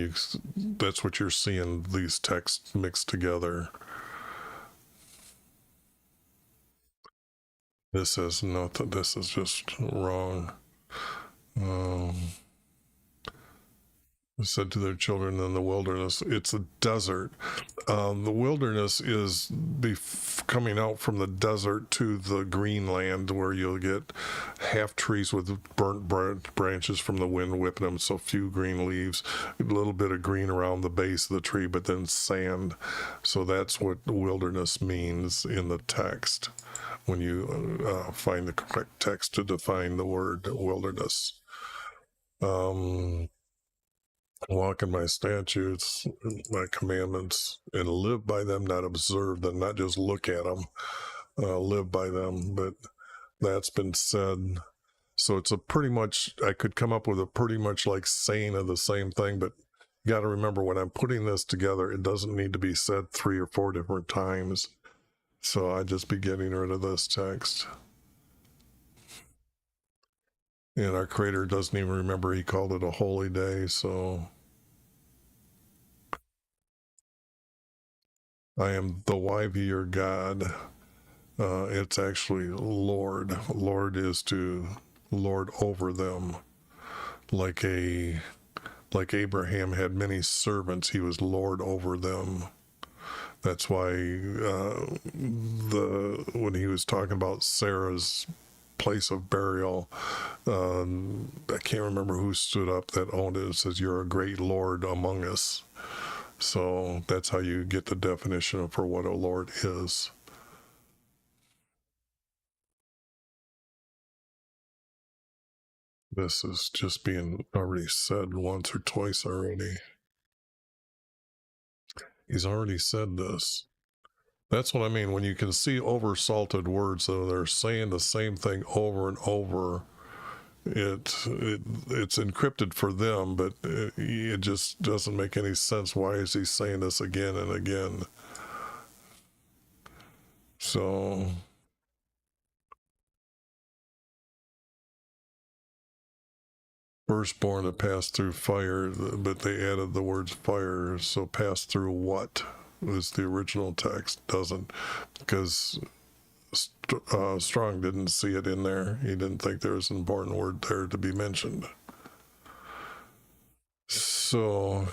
you're seeing, these texts mixed together. This is nothing. This is just wrong. I said to their children in the wilderness, it's a desert. The wilderness is coming out from the desert to the green land, where you'll get half trees with burnt branches from the wind whipping them, so few green leaves, a little bit of green around the base of the tree, but then sand. So that's what the wilderness means in the text, when you find the correct text to define the word wilderness. Walk in my statutes, my commandments, and live by them, not observe them, not just look at them, live by them. But that's been said. So it's a pretty much, I could come up with a pretty much like saying of the same thing, but you got to remember, when I'm putting this together, it doesn't need to be said 3 or 4 different times. So I'd just be getting rid of this text. And our Creator doesn't even remember he called it a holy day, so I am the YV, your God. It's actually Lord. Lord is to lord over them. Like Abraham had many servants, he was Lord over them. That's why when he was talking about Sarah's place of burial, I can't remember who stood up that owned it. It says, "You're a great Lord among us." So that's how you get the definition for what a Lord is. This is just being already said once or twice already. He's already said this. That's what I mean. When you can see oversalted words, so they're saying the same thing over and over, it's encrypted for them, but it just doesn't make any sense. Why is he saying this again and again? So firstborn to pass through fire, but they added the words fire. So pass through what was the original text? Doesn't, because Strong didn't see it in there. He didn't think there was an important word there to be mentioned. So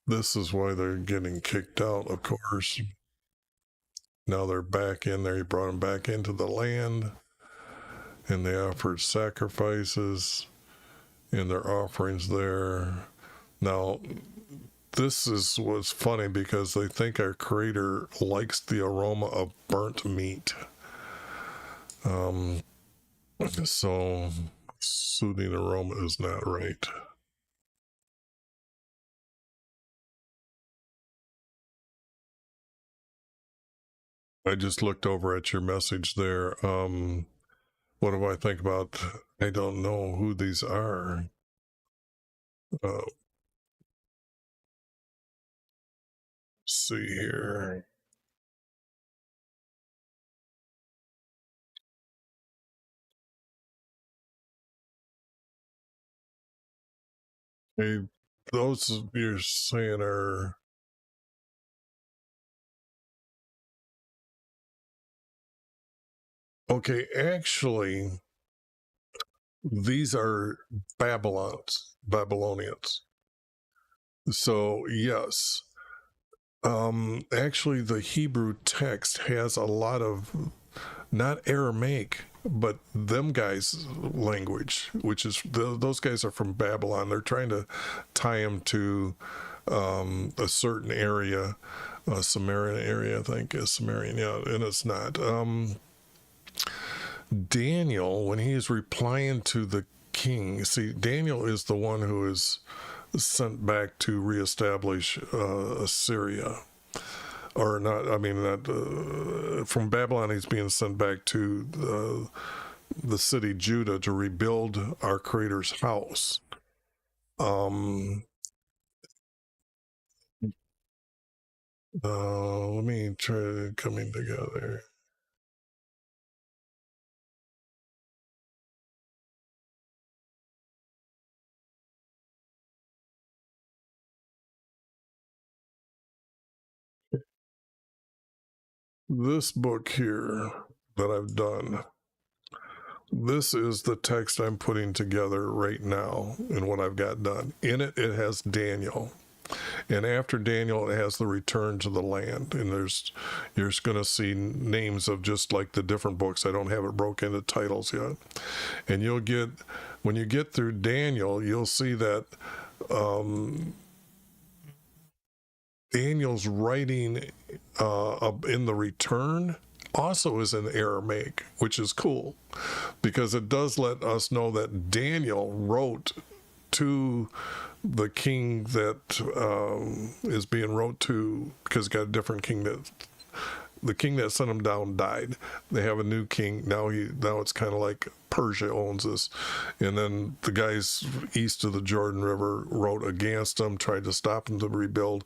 this is why they're getting kicked out, of course. Now they're back in there. He brought them back into the land, and they offered sacrifices and their offerings there. Now, this was funny because they think our Creator likes the aroma of burnt meat. So, soothing aroma is not right. I just looked over at your message there. What do I think about? I don't know who these are. See here. Hey, those you're saying are. Okay, actually, these are Babylonians. So, yes. Actually, the Hebrew text has a lot of, not Aramaic, but them guys' language, which is, those guys are from Babylon. They're trying to tie them to a certain area, a Sumerian area, I think, is Sumerian, yeah, and it's not. Daniel, when he is replying to the king, see, Daniel is the one who is sent back to reestablish Assyria. Or not, I mean, not from Babylon, he's being sent back to the city Judah to rebuild our Creator's house. Let me try coming together. This book here that I've done, this is the text I'm putting together right now and what I've got done. In it, it has Daniel. And after Daniel, it has the return to the land. And you're going to see names of just like the different books. I don't have it broken into titles yet. And when you get through Daniel, you'll see that Daniel's writing in the return also is in Aramaic, which is cool because it does let us know that Daniel wrote to the king that is being wrote to, because got a different king the king that sent him down died. They have a new king now. It's kind of like Persia owns this, and then the guys east of the Jordan River wrote against them, tried to stop them to rebuild.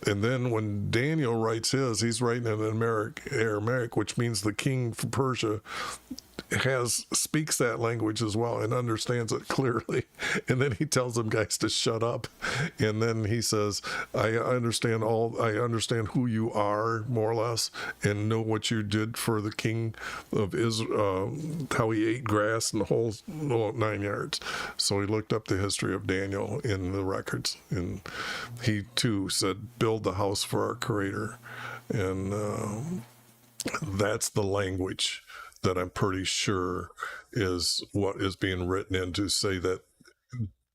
And then when Daniel writes he's writing in Aramaic, which means the king from Persia speaks that language as well and understands it clearly. And then he tells them guys to shut up. And then he says, I understand who you are, more or less, and know what you did for the king of Israel, how he ate grass and the whole 9 yards. So he looked up the history of Daniel in the records, and he too said, build the house for our Creator. And that's the language that I'm pretty sure is what is being written in to say that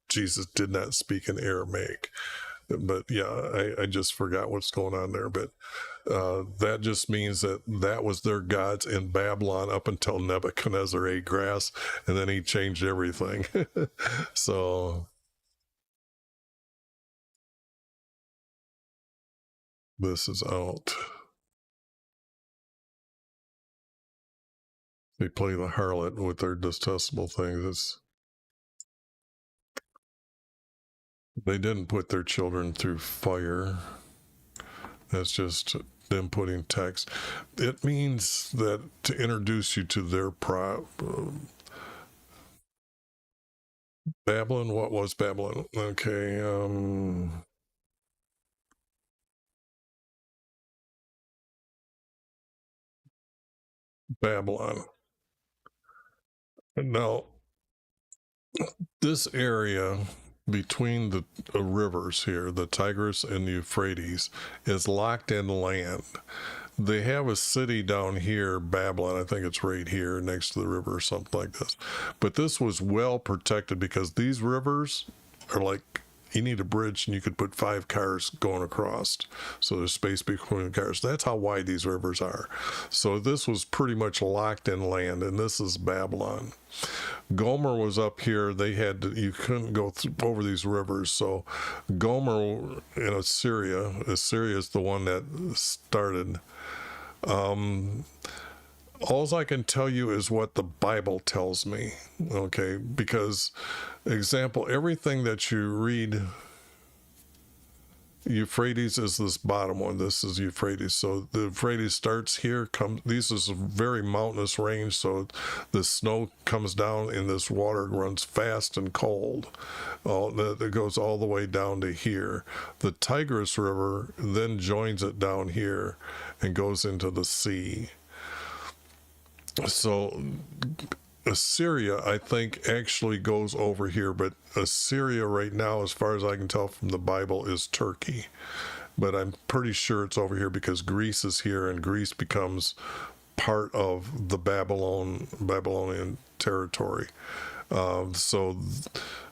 Jesus did not speak in Aramaic. But yeah, I just forgot what's going on there. But that just means that was their gods in Babylon up until Nebuchadnezzar ate grass, and then he changed everything. So this is out. They play the harlot with their detestable things. They didn't put their children through fire. That's just them putting text. It means that to introduce you to their Babylon. What was Babylon? Okay. Babylon. Now, this area between the rivers here, the Tigris and the Euphrates, is locked in land. They have a city down here, Babylon, I think it's right here next to the river or something like this. But this was well protected because these rivers are like, you need a bridge and you could put 5 cars going across. So there's space between the cars. That's how wide these rivers are. So this was pretty much locked in land, and this is Babylon. Gomer was up here. They had to, you couldn't go over these rivers. So Gomer in Assyria is the one that started. All I can tell you is what the Bible tells me, okay? Because, example, everything that you read, Euphrates is this bottom one. This is Euphrates. So the Euphrates starts here. This is a very mountainous range, so the snow comes down and this water runs fast and cold. It goes all the way down to here. The Tigris River then joins it down here and goes into the sea. So Assyria, I think, actually goes over here, but Assyria right now, as far as I can tell from the Bible, is Turkey. But I'm pretty sure it's over here because Greece is here, and Greece becomes part of the Babylonian territory. So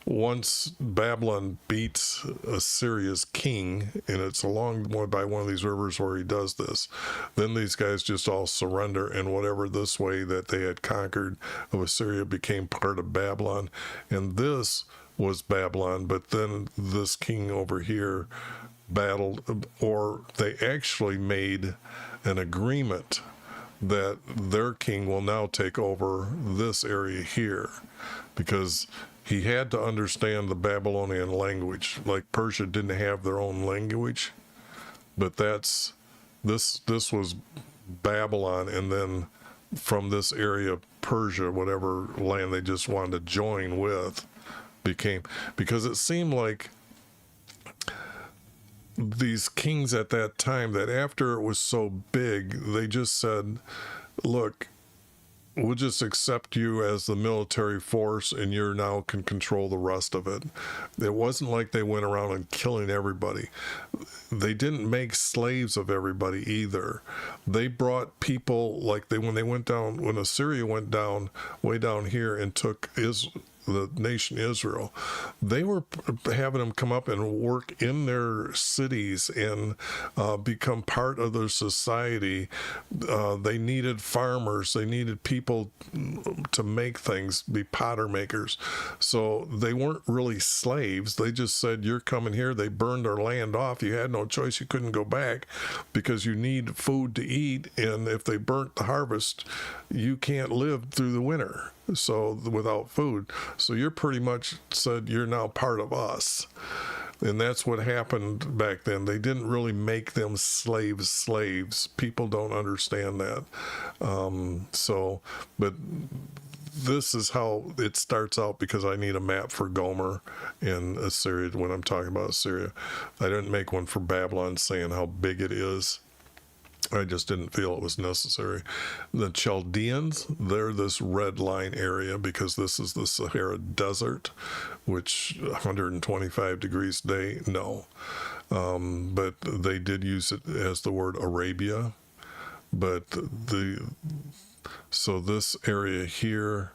once Babylon beats Assyria's king, and it's along by one of these rivers where he does this, then these guys just all surrender, and whatever this way that they had conquered of Assyria became part of Babylon. And this was Babylon, but then this king over here battled, or they actually made an agreement that their king will now take over this area here, because he had to understand the Babylonian language. Like Persia didn't have their own language, but this was Babylon, and then from this area, Persia, whatever land they just wanted to join with, became, because it seemed like these kings at that time, that after it was so big, they just said, look, we'll just accept you as the military force, and you now can control the rest of it. It wasn't like they went around and killing everybody. They didn't make slaves of everybody either. They brought people, like when Assyria went down, way down here and took the nation Israel, they were having them come up and work in their cities and become part of their society. They needed farmers. They needed people to make things, be potter makers. So they weren't really slaves. They just said, you're coming here. They burned our land off. You had no choice. You couldn't go back because you need food to eat. And if they burnt the harvest, you can't live through the winter. So without food. So you're pretty much said, you're now part of us. And that's what happened back then. They didn't really make them slaves. People don't understand that. But this is how it starts out, because I need a map for Gomer and Assyria when I'm talking about Assyria. I didn't make one for Babylon saying how big it is. I just didn't feel it was necessary. The Chaldeans, they're this red line area because this is the Sahara Desert, which 125 degrees day, no. But they did use it as the word Arabia. But so this area here,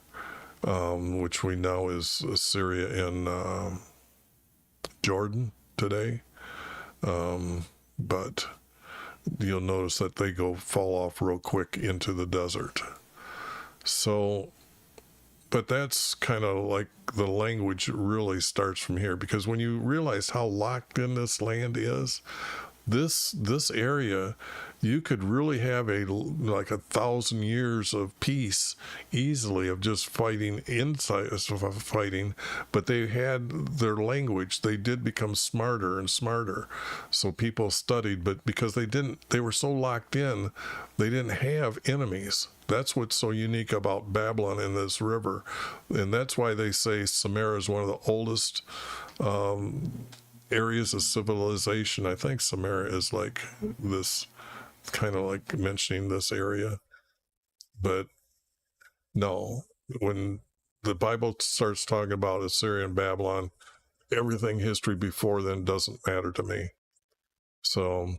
which we know is Assyria and Jordan today, but you'll notice that they fall off real quick into the desert. So, but that's kind of like the language really starts from here, because when you realize how locked in this land is, this area, you could really have like 1,000 years of peace easily, of just fighting but they had their language. They did become smarter and smarter. So people studied, but because they were so locked in, they didn't have enemies. That's what's so unique about Babylon in this river. And that's why they say Sumer is one of the oldest areas of civilization. I think Sumer is like this, kind of like mentioning this area. But no, when the Bible starts talking about Assyria and Babylon, everything history before then doesn't matter to me. So,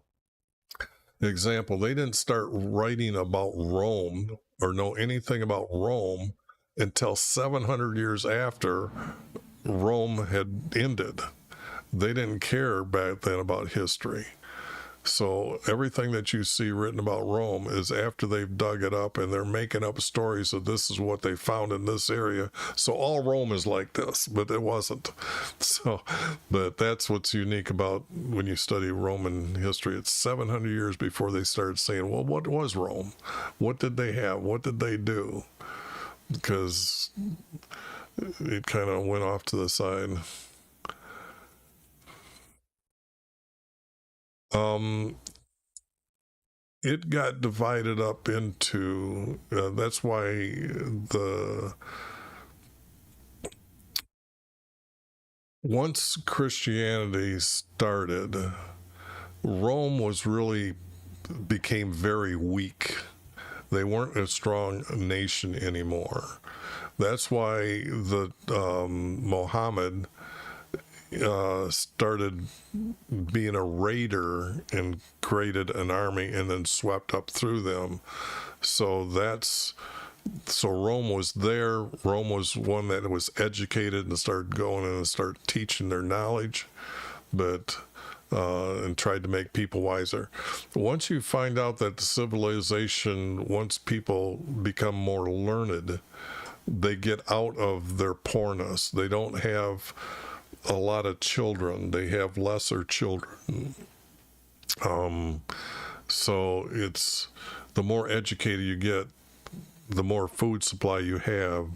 example, they didn't start writing about Rome or know anything about Rome until 700 years after Rome had ended. They didn't care back then about history. So everything that you see written about Rome is after they've dug it up and they're making up stories of this is what they found in this area. So all Rome is like this, but it wasn't. So, but that's what's unique about when you study Roman history. It's 700 years before they started saying, well, what was Rome? What did they have? What did they do? Because it kind of went off to the side. It got divided up into, that's why once Christianity started, Rome became very weak. They weren't a strong nation anymore. That's why Muhammad started being a raider and created an army and then swept up through them. So Rome was there. Rome was one that was educated and started going and started teaching their knowledge, but and tried to make people wiser. Once you find out that the civilization, once people become more learned, they get out of their poorness. They don't have a lot of children. They have lesser children. So it's the more educated you get, the more food supply you have.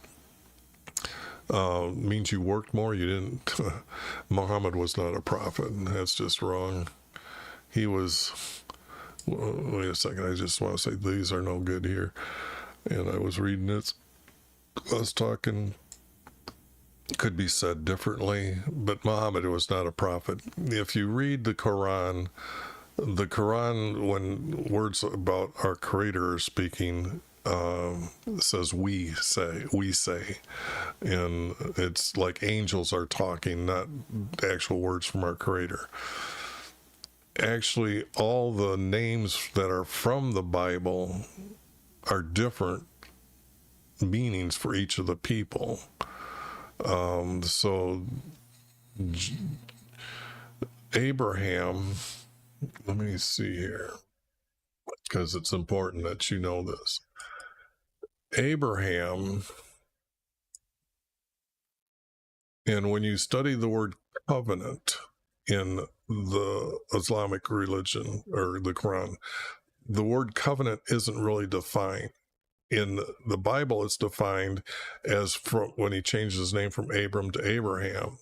Means you worked more. You didn't. Muhammad was not a prophet. That's just wrong. He was. Wait a second. I just want to say these are no good here. And I was reading it. I was talking. Could be said differently, but Muhammad was not a prophet. If you read the Quran, when words about our Creator are speaking, says we say, and it's like angels are talking, not actual words from our Creator. Actually, all the names that are from the Bible are different meanings for each of the people. So Abraham, let me see here, because it's important that you know this. Abraham, and when you study the word covenant in the Islamic religion or the Quran, the word covenant isn't really defined. In the Bible, it's defined as from when he changed his name from Abram to Abraham.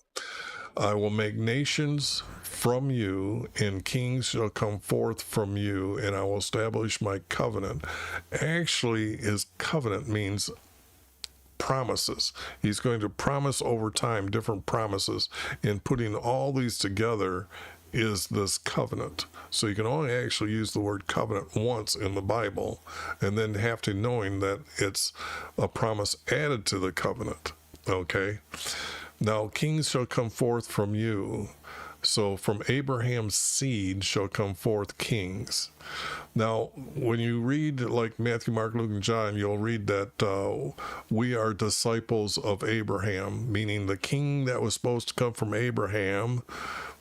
I will make nations from you, and kings shall come forth from you, and I will establish my covenant. Actually, his covenant means promises. He's going to promise over time different promises, and putting all these together is this covenant. So you can only actually use the word covenant once in the Bible, and then have to knowing that it's a promise added to the covenant. Okay? Now, kings shall come forth from you. So from Abraham's seed shall come forth kings. Now, when you read like Matthew, Mark, Luke, and John, you'll read that we are disciples of Abraham, meaning the king that was supposed to come from Abraham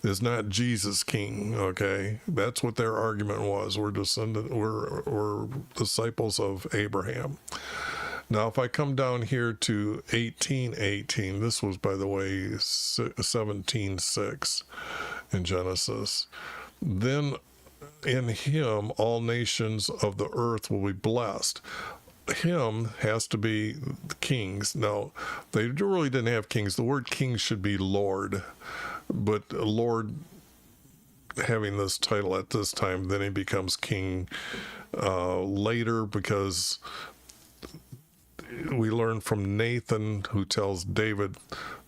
is not Jesus king, okay? That's what their argument was. We're disciples of Abraham. Now, if I come down here to 18:18, this was, by the way, 17:6 in Genesis. Then in him all nations of the earth will be blessed. Him has to be the kings. Now, they really didn't have kings. The word king should be Lord, but Lord having this title at this time, then he becomes king later, because we learn from Nathan, who tells David,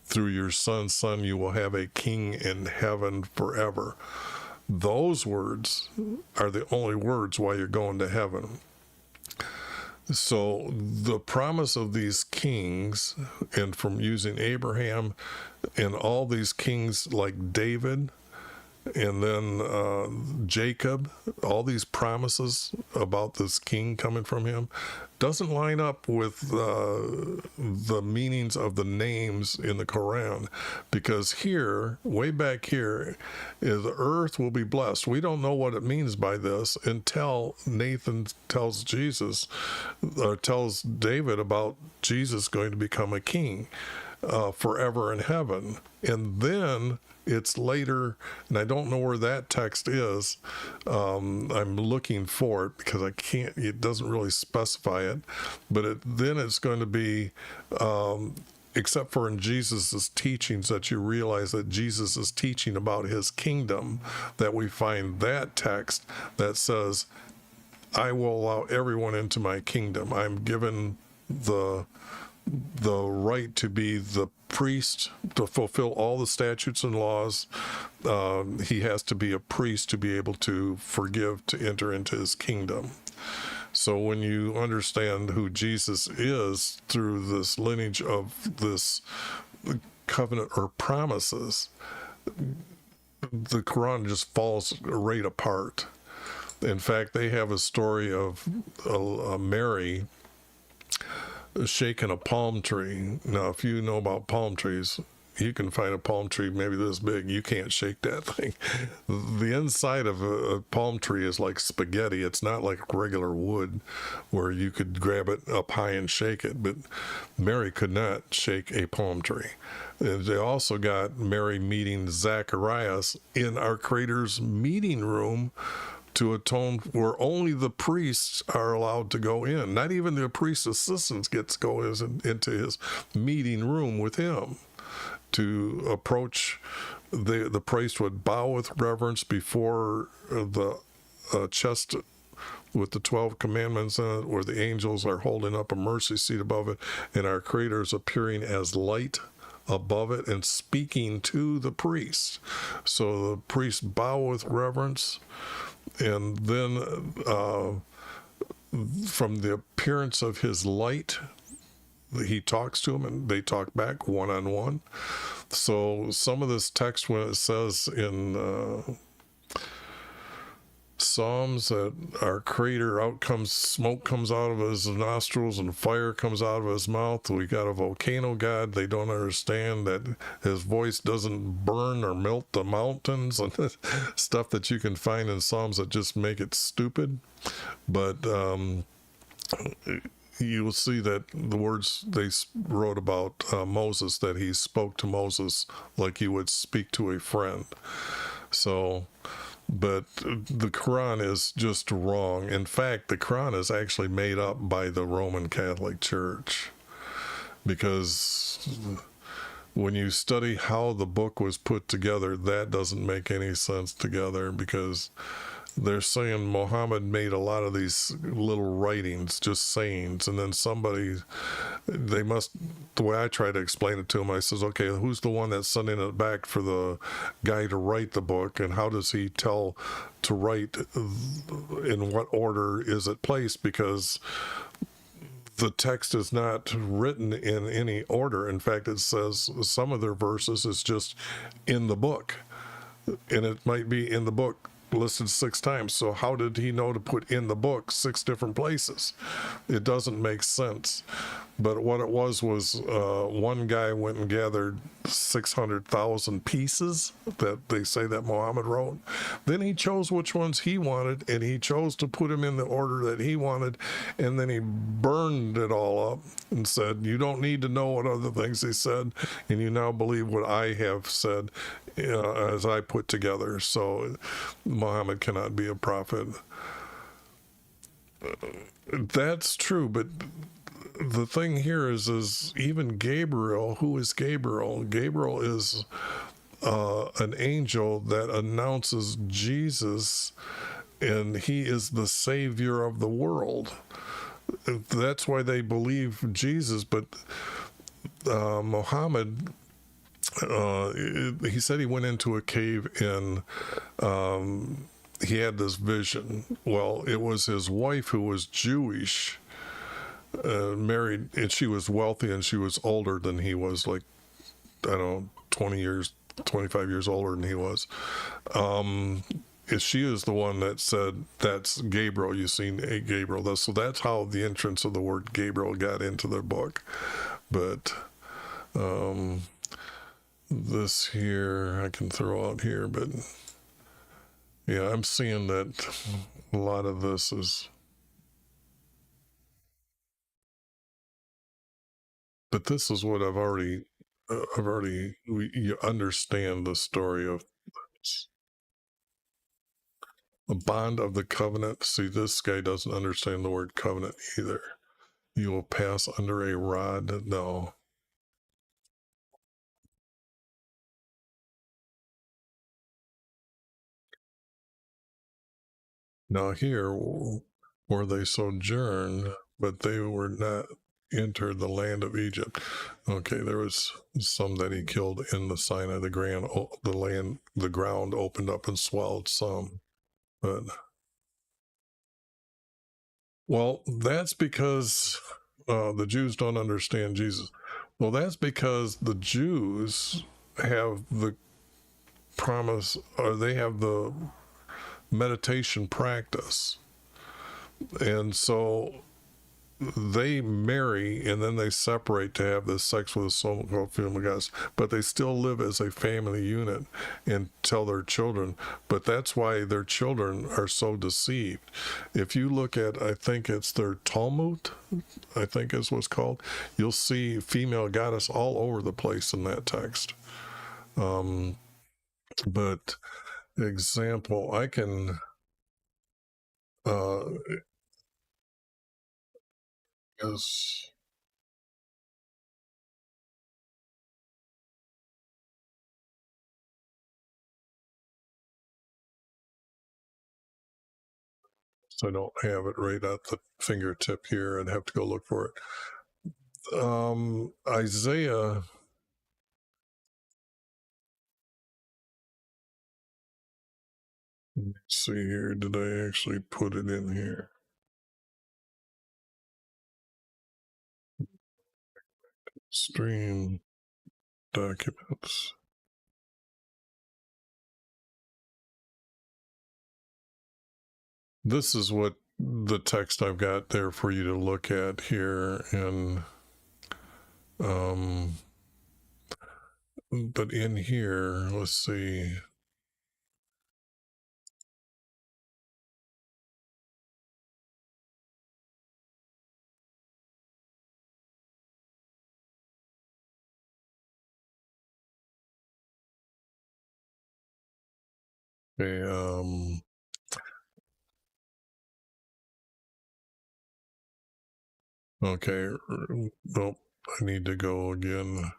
through your son, you will have a king in heaven forever. Those words are the only words why you're going to heaven. So the promise of these kings, and from using Abraham and all these kings like David, and then Jacob, all these promises about this king coming from him, doesn't line up with the meanings of the names in the Quran. Because here, way back here, is the earth will be blessed. We don't know what it means by this until Nathan tells Jesus, or tells David about Jesus going to become a king forever in heaven. And then it's later, and I don't know where that text is. I'm looking for it because I can't, it doesn't really specify it. But then it's going to be, except for in Jesus' teachings, that you realize that Jesus is teaching about his kingdom, that we find that text that says, I will allow everyone into my kingdom. I'm given the right to be the priest, to fulfill all the statutes and laws. He has to be a priest to be able to forgive, to enter into his kingdom. So when you understand who Jesus is through this lineage of this covenant or promises, the Quran just falls right apart. In fact, they have a story of Mary shaking a palm tree. Now, if you know about palm trees, you can find a palm tree maybe this big. You can't shake that thing. The inside of a palm tree is like spaghetti. It's not like regular wood where you could grab it up high and shake it. But Mary could not shake a palm tree. And they also got Mary meeting Zacharias in our Creator's meeting room to atone, where only the priests are allowed to go in. Not even the priest's assistants gets to go into his meeting room with him. To approach, the priest would bow with reverence before the chest with the 12 commandments in it, where the angels are holding up a mercy seat above it, and our Creator is appearing as light above it and speaking to the priest. So the priests bow with reverence. And then from the appearance of his light, he talks to him and they talk back one-on-one. So some of this text, when it says in Psalms that our Creator, smoke comes out of his nostrils and fire comes out of his mouth. We got a volcano God. They don't understand that his voice doesn't burn or melt the mountains, and stuff that you can find in Psalms that just make it stupid. But you will see that the words they wrote about Moses, that he spoke to Moses like he would speak to a friend. So, but the Quran is just wrong. In fact, the Quran is actually made up by the Roman Catholic Church, because when you study how the book was put together, that doesn't make any sense together, because they're saying Muhammad made a lot of these little writings, just sayings, and then the way I try to explain it to him, I says, okay, who's the one that's sending it back for the guy to write the book, and how does he tell to write, in what order is it placed? Because the text is not written in any order. In fact, it says some of their verses is just in the book, and it might be in the book listed 6 times. So how did he know to put in the book 6 different places? It doesn't make sense. But what it was one guy went and gathered 600,000 pieces that they say that Muhammad wrote. Then he chose which ones he wanted, and he chose to put them in the order that he wanted, and then he burned it all up and said, you don't need to know what other things he said, and you now believe what I have said as I put together. So Muhammad cannot be a prophet. That's true, but the thing here is even Gabriel. Who is Gabriel? Gabriel is an angel that announces Jesus, and he is the savior of the world. That's why they believe Jesus. But Muhammad, he said he went into a cave and he had this vision. Well, it was his wife, who was Jewish, married, and she was wealthy, and she was older than he was, like, I don't know, 20 years, 25 years older than he was. She is the one that said, that's Gabriel, you've seen Gabriel. So that's how the entrance of the word Gabriel got into their book. But this here, I can throw out here, but yeah, I'm seeing that a lot of this is... But this is what you understand the story of this. A bond of the covenant. See, this guy doesn't understand the word covenant either. You will pass under a rod. No. Now here, where they sojourned, but they were not entered the land of Egypt. Okay, there was some that he killed in the Sinai. The ground opened up and swallowed some. But, well, that's because the Jews don't understand Jesus. Well, that's because the Jews have the promise, or they have the meditation practice. And so they marry and then they separate to have this sex with a so-called female goddess, but they still live as a family unit and tell their children. But that's why their children are so deceived. If you look at, I think it's their Talmud, I think is what's called, you'll see female goddess all over the place in that text. But example, I can is so I don't have it right at the fingertip here. I'd have to go look for it. Isaiah, let's see here, did I actually put it in here? Stream documents. This is what the text I've got there for you to look at here. And but in here, let's see. Okay, okay, nope, I need to go again.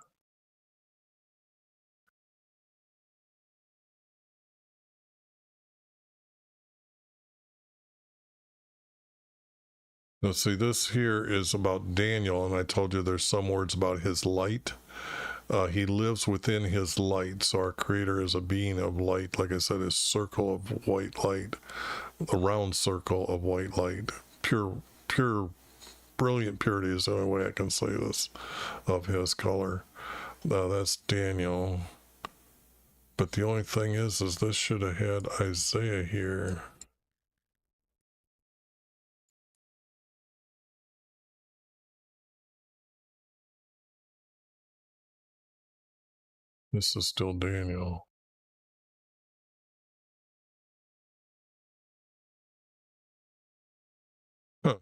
Now, see, this here is about Daniel, and I told you there's some words about his light. He lives within his light. So our Creator is a being of light. Like I said, a circle of white light, a round circle of white light. Pure, brilliant purity is the only way I can say this, of his color. That's Daniel. But the only thing is this should have had Isaiah here. This is still Daniel. Huh.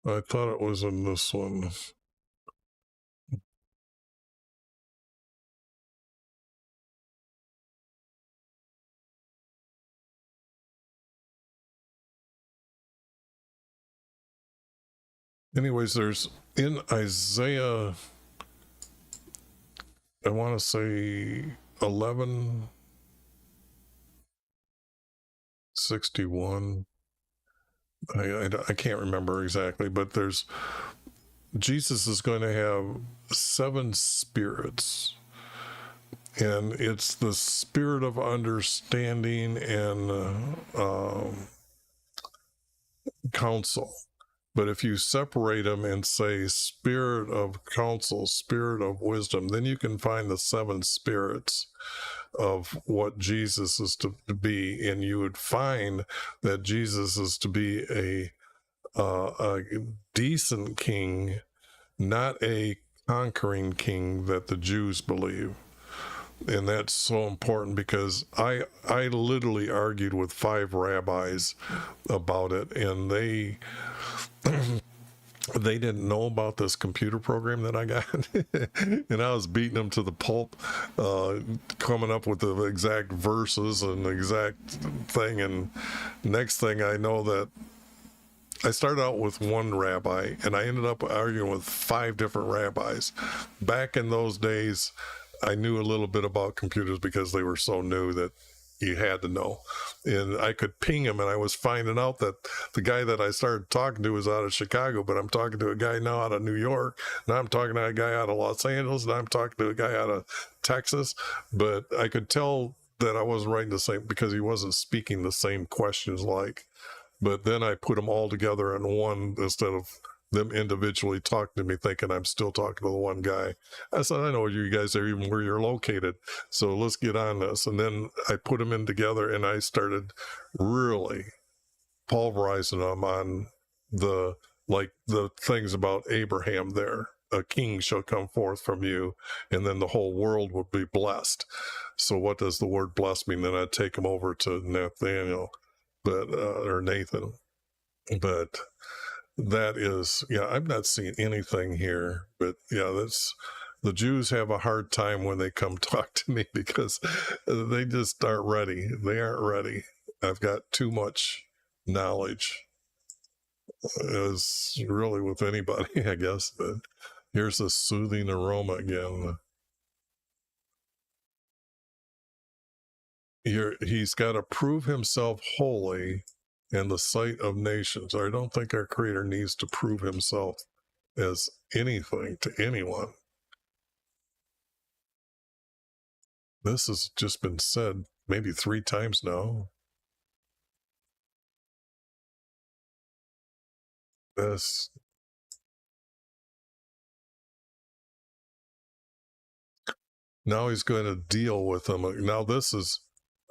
I thought it was in this one. Anyways, there's in Isaiah, I want to say 11:61. I can't remember exactly, but there's Jesus is going to have 7 spirits, and it's the spirit of understanding and counsel. But if you separate them and say spirit of counsel, spirit of wisdom, then you can find the 7 spirits of what Jesus is to be. And you would find that Jesus is to be a decent king, not a conquering king that the Jews believe. And that's so important because I literally argued with 5 rabbis about it, and they didn't know about this computer program that I got. And I was beating them to the pulp, coming up with the exact verses and the exact thing. And next thing I know, that I started out with one rabbi and I ended up arguing with 5 different rabbis. Back in those days, I knew a little bit about computers because they were so new that you had to know. And I could ping him, and I was finding out that the guy that I started talking to was out of Chicago, but I'm talking to a guy now out of New York. Now I'm talking to a guy out of Los Angeles. Now I'm talking to a guy out of Texas. But I could tell that I wasn't writing the same because he wasn't speaking the same questions like. But then I put them all together in one instead of them individually talking to me thinking I'm still talking to the one guy. I said, I know you guys are even where you're located, so let's get on this. And then I put them in together and I started really pulverizing them on the things about Abraham there. A king shall come forth from you, and then the whole world will be blessed. So what does the word bless mean? Then I take them over to Nathaniel, or Nathan. But that is, I'm not seeing anything here, but that's, the Jews have a hard time when they come talk to me because they just aren't ready. They aren't ready. I've got too much knowledge, as really with anybody, I guess. But here's the soothing aroma again. He's got to prove himself holy in the sight of nations. I don't think our Creator needs to prove himself as anything to anyone. This has just been said maybe 3 times now. Now he's going to deal with them. Now this is,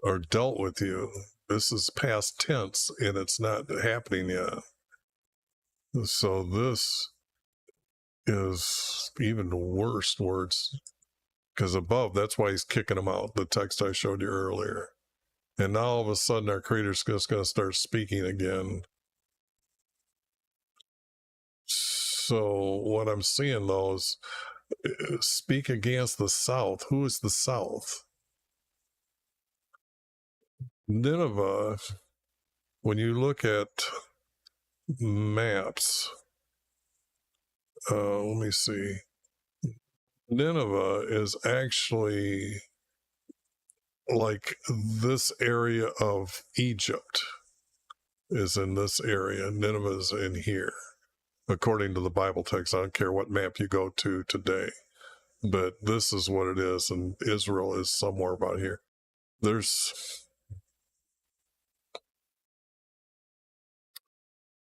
or dealt with you. This is past tense, and it's not happening yet. So this is even worse words, because above, that's why he's kicking them out, the text I showed you earlier. And now all of a sudden our Creator's just going to start speaking again. So what I'm seeing, though, is speak against the south. Who is the south? Nineveh, when you look at maps, let me see. Nineveh is actually like this area of Egypt is in this area. Nineveh is in here, according to the Bible text. I don't care what map you go to today, but this is what it is, and Israel is somewhere about here.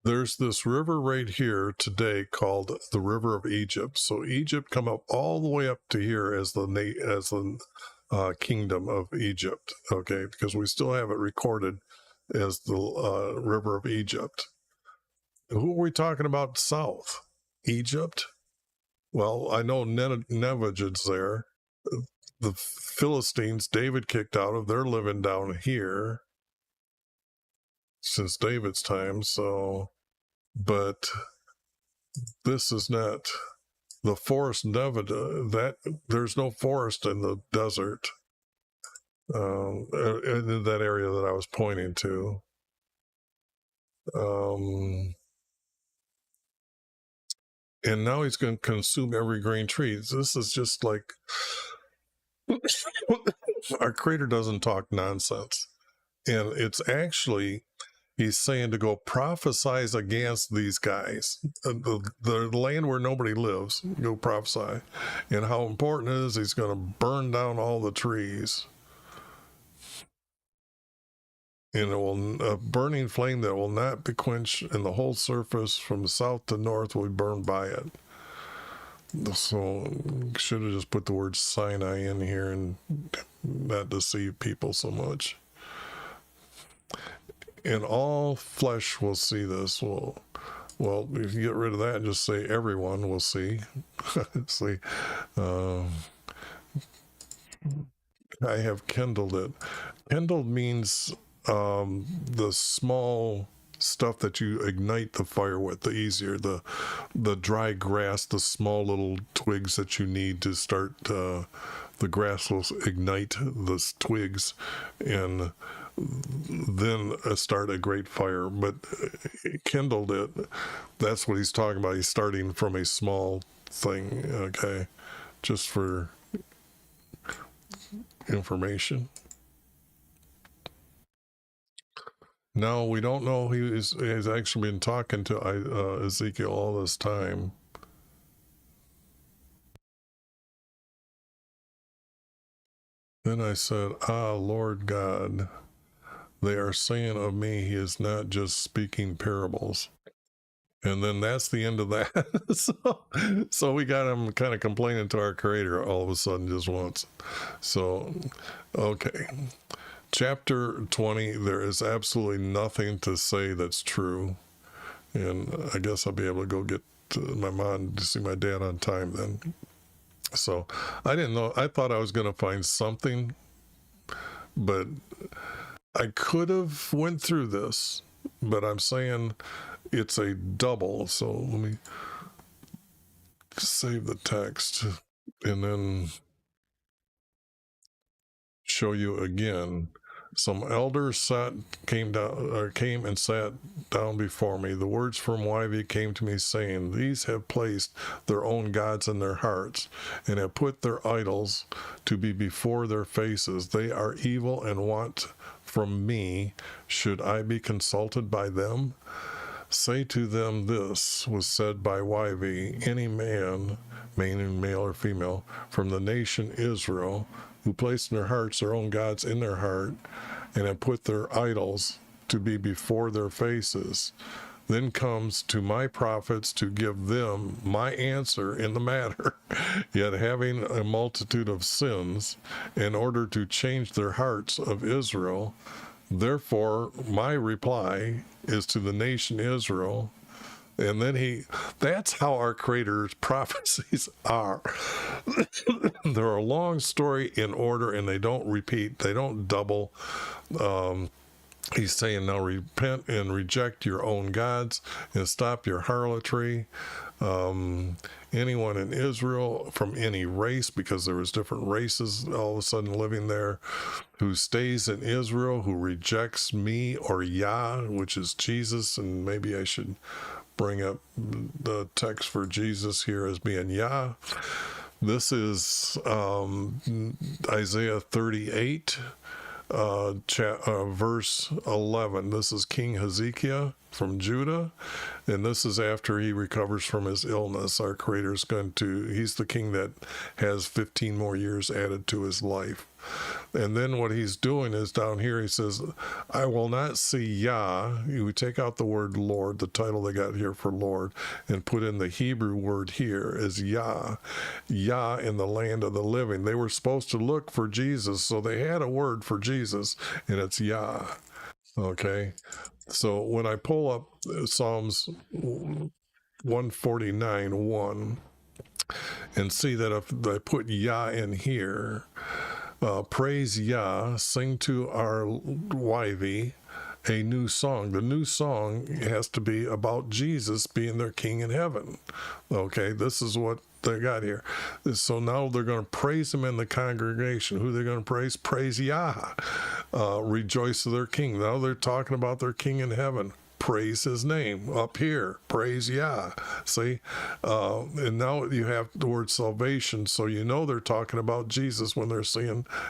There's this river right here today called the River of Egypt. So Egypt come up all the way up to here as the kingdom of Egypt, okay? Because we still have it recorded as the River of Egypt. Who are we talking about south? Egypt? Well, I know Nineveh's there. The Philistines, David kicked out of, they're living down here since David's time, so... But this is not the forest Nevada. That there's no forest in the desert, in that area that I was pointing to. And now he's going to consume every green tree. This is just like our Creator doesn't talk nonsense, and it's actually. He's saying to go prophesize against these guys, the land where nobody lives, go prophesy. And how important it is, he's going to burn down all the trees. and it will a burning flame that will not be quenched, and the whole surface from south to north will be burned by it. So should have just put the word Sinai in here and not deceive people so much. And all flesh will see this. Well, if you get rid of that and just say everyone will see. See, I have kindled it. Kindled means the small stuff that you ignite the fire with, the easier, the dry grass, the small little twigs that you need to start, the grass will ignite the twigs and then start a great fire. But kindled it, that's what he's talking about. He's starting from a small thing, okay, just for information. No, we don't know he's actually been talking to Ezekiel all this time. Then I said, Lord God, they are saying of me, he is not just speaking parables. And then that's the end of that. so we got him kind of complaining to our Creator all of a sudden just once. So, okay. Chapter 20, there is absolutely nothing to say that's true. And I guess I'll be able to go get my mom to see my dad on time then. So I didn't know. I thought I was going to find something, but I could have went through this, but I'm saying it's a double. So let me save the text and then show you again. Some elders came and sat down before me. The words from YV came to me, saying, these have placed their own gods in their hearts, and have put their idols to be before their faces. They are evil and want from me. Should I be consulted by them? Say to them, this was said by YV, any man, meaning male or female, from the nation Israel, who placed in their hearts their own gods in their heart, and have put their idols to be before their faces, then comes to my prophets to give them my answer in the matter, yet having a multitude of sins, in order to change their hearts of Israel. Therefore, my reply is to the nation Israel. And then that's how our Creator's prophecies are. They're a long story in order, and they don't repeat, they don't double. He's saying, now repent and reject your own gods and stop your harlotry. Anyone in Israel from any race, because there was different races all of a sudden living there, who stays in Israel, who rejects me or Yah, which is Jesus, and maybe I should bring up the text for Jesus here as being Yah. This is Isaiah 38, verse 11. This is King Ezekiel from Judah, and this is after he recovers from his illness. Our Creator's he's the king that has 15 more years added to his life. And then what he's doing is down here, he says, I will not see Yah. You take out the word Lord, the title they got here for Lord, and put in the Hebrew word here as Yah. Yah in the land of the living. They were supposed to look for Jesus, so they had a word for Jesus, and it's Yah. Okay? So when I pull up Psalms 149:1 and see that if I put Yah in here, praise Yah, sing to our YV a new song. The new song has to be about Jesus being their king in heaven. Okay, this is what they got here. So now they're going to praise him in the congregation. Who they're going to praise? Praise Yah. Rejoice of their king. Now they're talking about their king in heaven. Praise his name up here. Praise Yah. See? And now you have the word salvation, so you know they're talking about Jesus when they're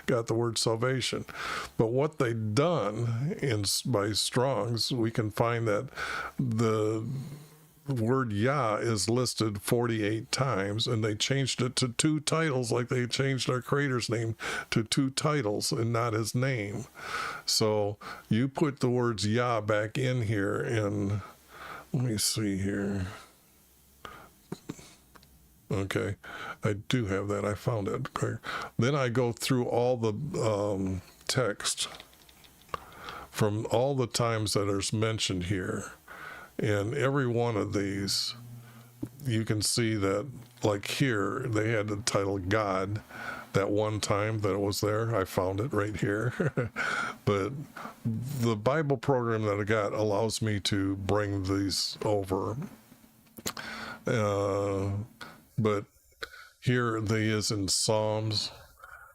got the word salvation. But what they've done by Strong's, we can find that word Yah is listed 48 times, and they changed it to 2 titles, like they changed our Creator's name to 2 titles and not his name. So you put the words Yah back in here, and let me see here. Okay, I do have that. I found it. Okay. Then I go through all the text from all the times that is mentioned here. And every one of these, you can see that, like here, they had the title God. That one time that it was there, I found it right here. But the Bible program that I got allows me to bring these over. But here they is in Psalms,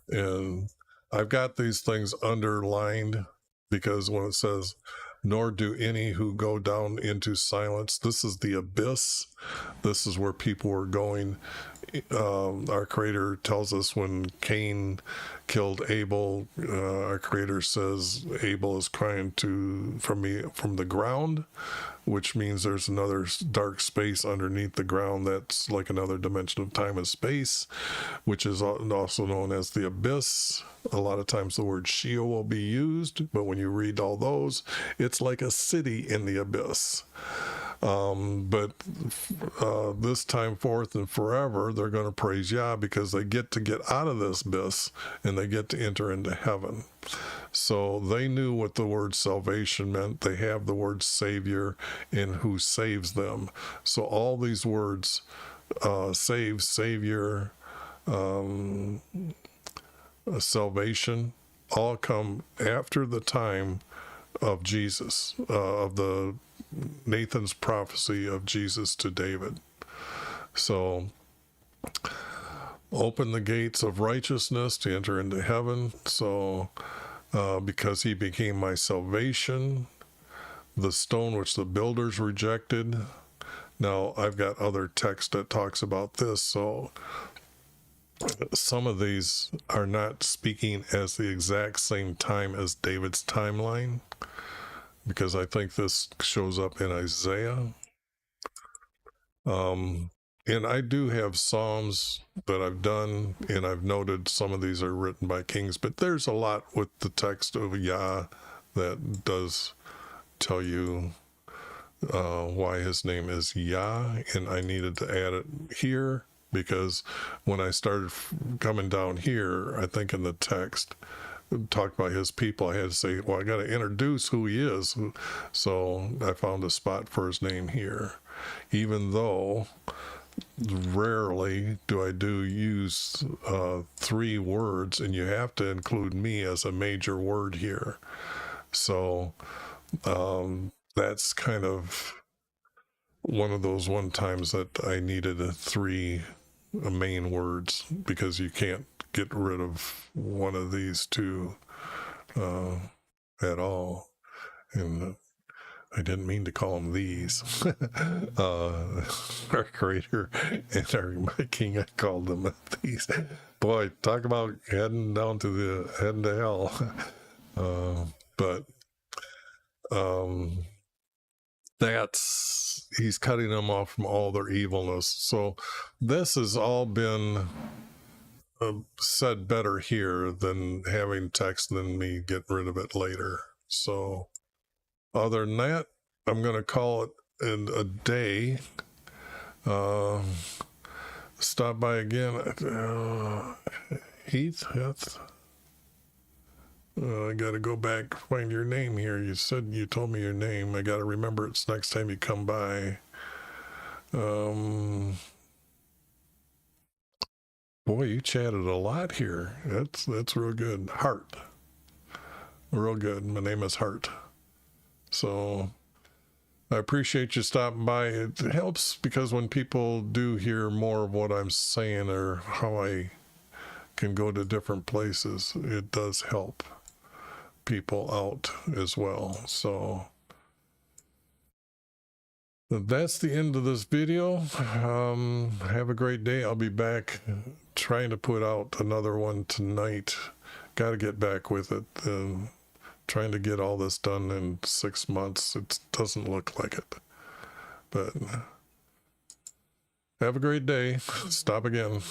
and I've got these things underlined because when it says, nor do any who go down into silence, this is the abyss. This is where people are going. Our Creator tells us when Cain killed Abel, our Creator says Abel is crying from the ground, which means there's another dark space underneath the ground that's like another dimension of time and space, which is also known as the abyss. A lot of times the word Sheol will be used, but when you read all those, it's like a city in the abyss. But this time forth and forever, they're going to praise Yah because they get to get out of this abyss and they get to enter into heaven. So they knew what the word salvation meant. They have the word Savior and who saves them. So all these words, save, Savior, salvation, all come after the time of Jesus, of the Nathan's prophecy of Jesus to David. So open the gates of righteousness to enter into heaven. So because he became my salvation, the stone which the builders rejected. Now I've got other text that talks about this, so some of these are not speaking as the exact same time as David's timeline, because I think this shows up in Isaiah. And I do have Psalms that I've done, and I've noted some of these are written by kings, but there's a lot with the text of Yah that does tell you why his name is Yah, and I needed to add it here because when I started coming down here, I think in the text, talked about his people, I had to say, well, I got to introduce who he is. So I found a spot for his name here, even though rarely do I use 3 words, and you have to include me as a major word here. So that's kind of one of those times that I needed 3 main words, because you can't get rid of one of these 2 at all. And I didn't mean to call them these. Our Creator and my King, I called them these. Boy, talk about heading to hell. He's cutting them off from all their evilness. So this has all been said better here than having text than me get rid of it later. So other than that, I'm going to call it a day. Stop by again. Heath, I got to go back, find your name here. You told me your name. I got to remember it's next time you come by. Boy, you chatted a lot here. That's real good. Hart. Real good. My name is Hart. So I appreciate you stopping by. It helps because when people do hear more of what I'm saying or how I can go to different places, it does help people out as well. So that's the end of this video. Have a great day. I'll be back trying to put out another one tonight. Got to get back with it. Trying to get all this done in 6 months. It doesn't look like it. But Have a great day. Stop again.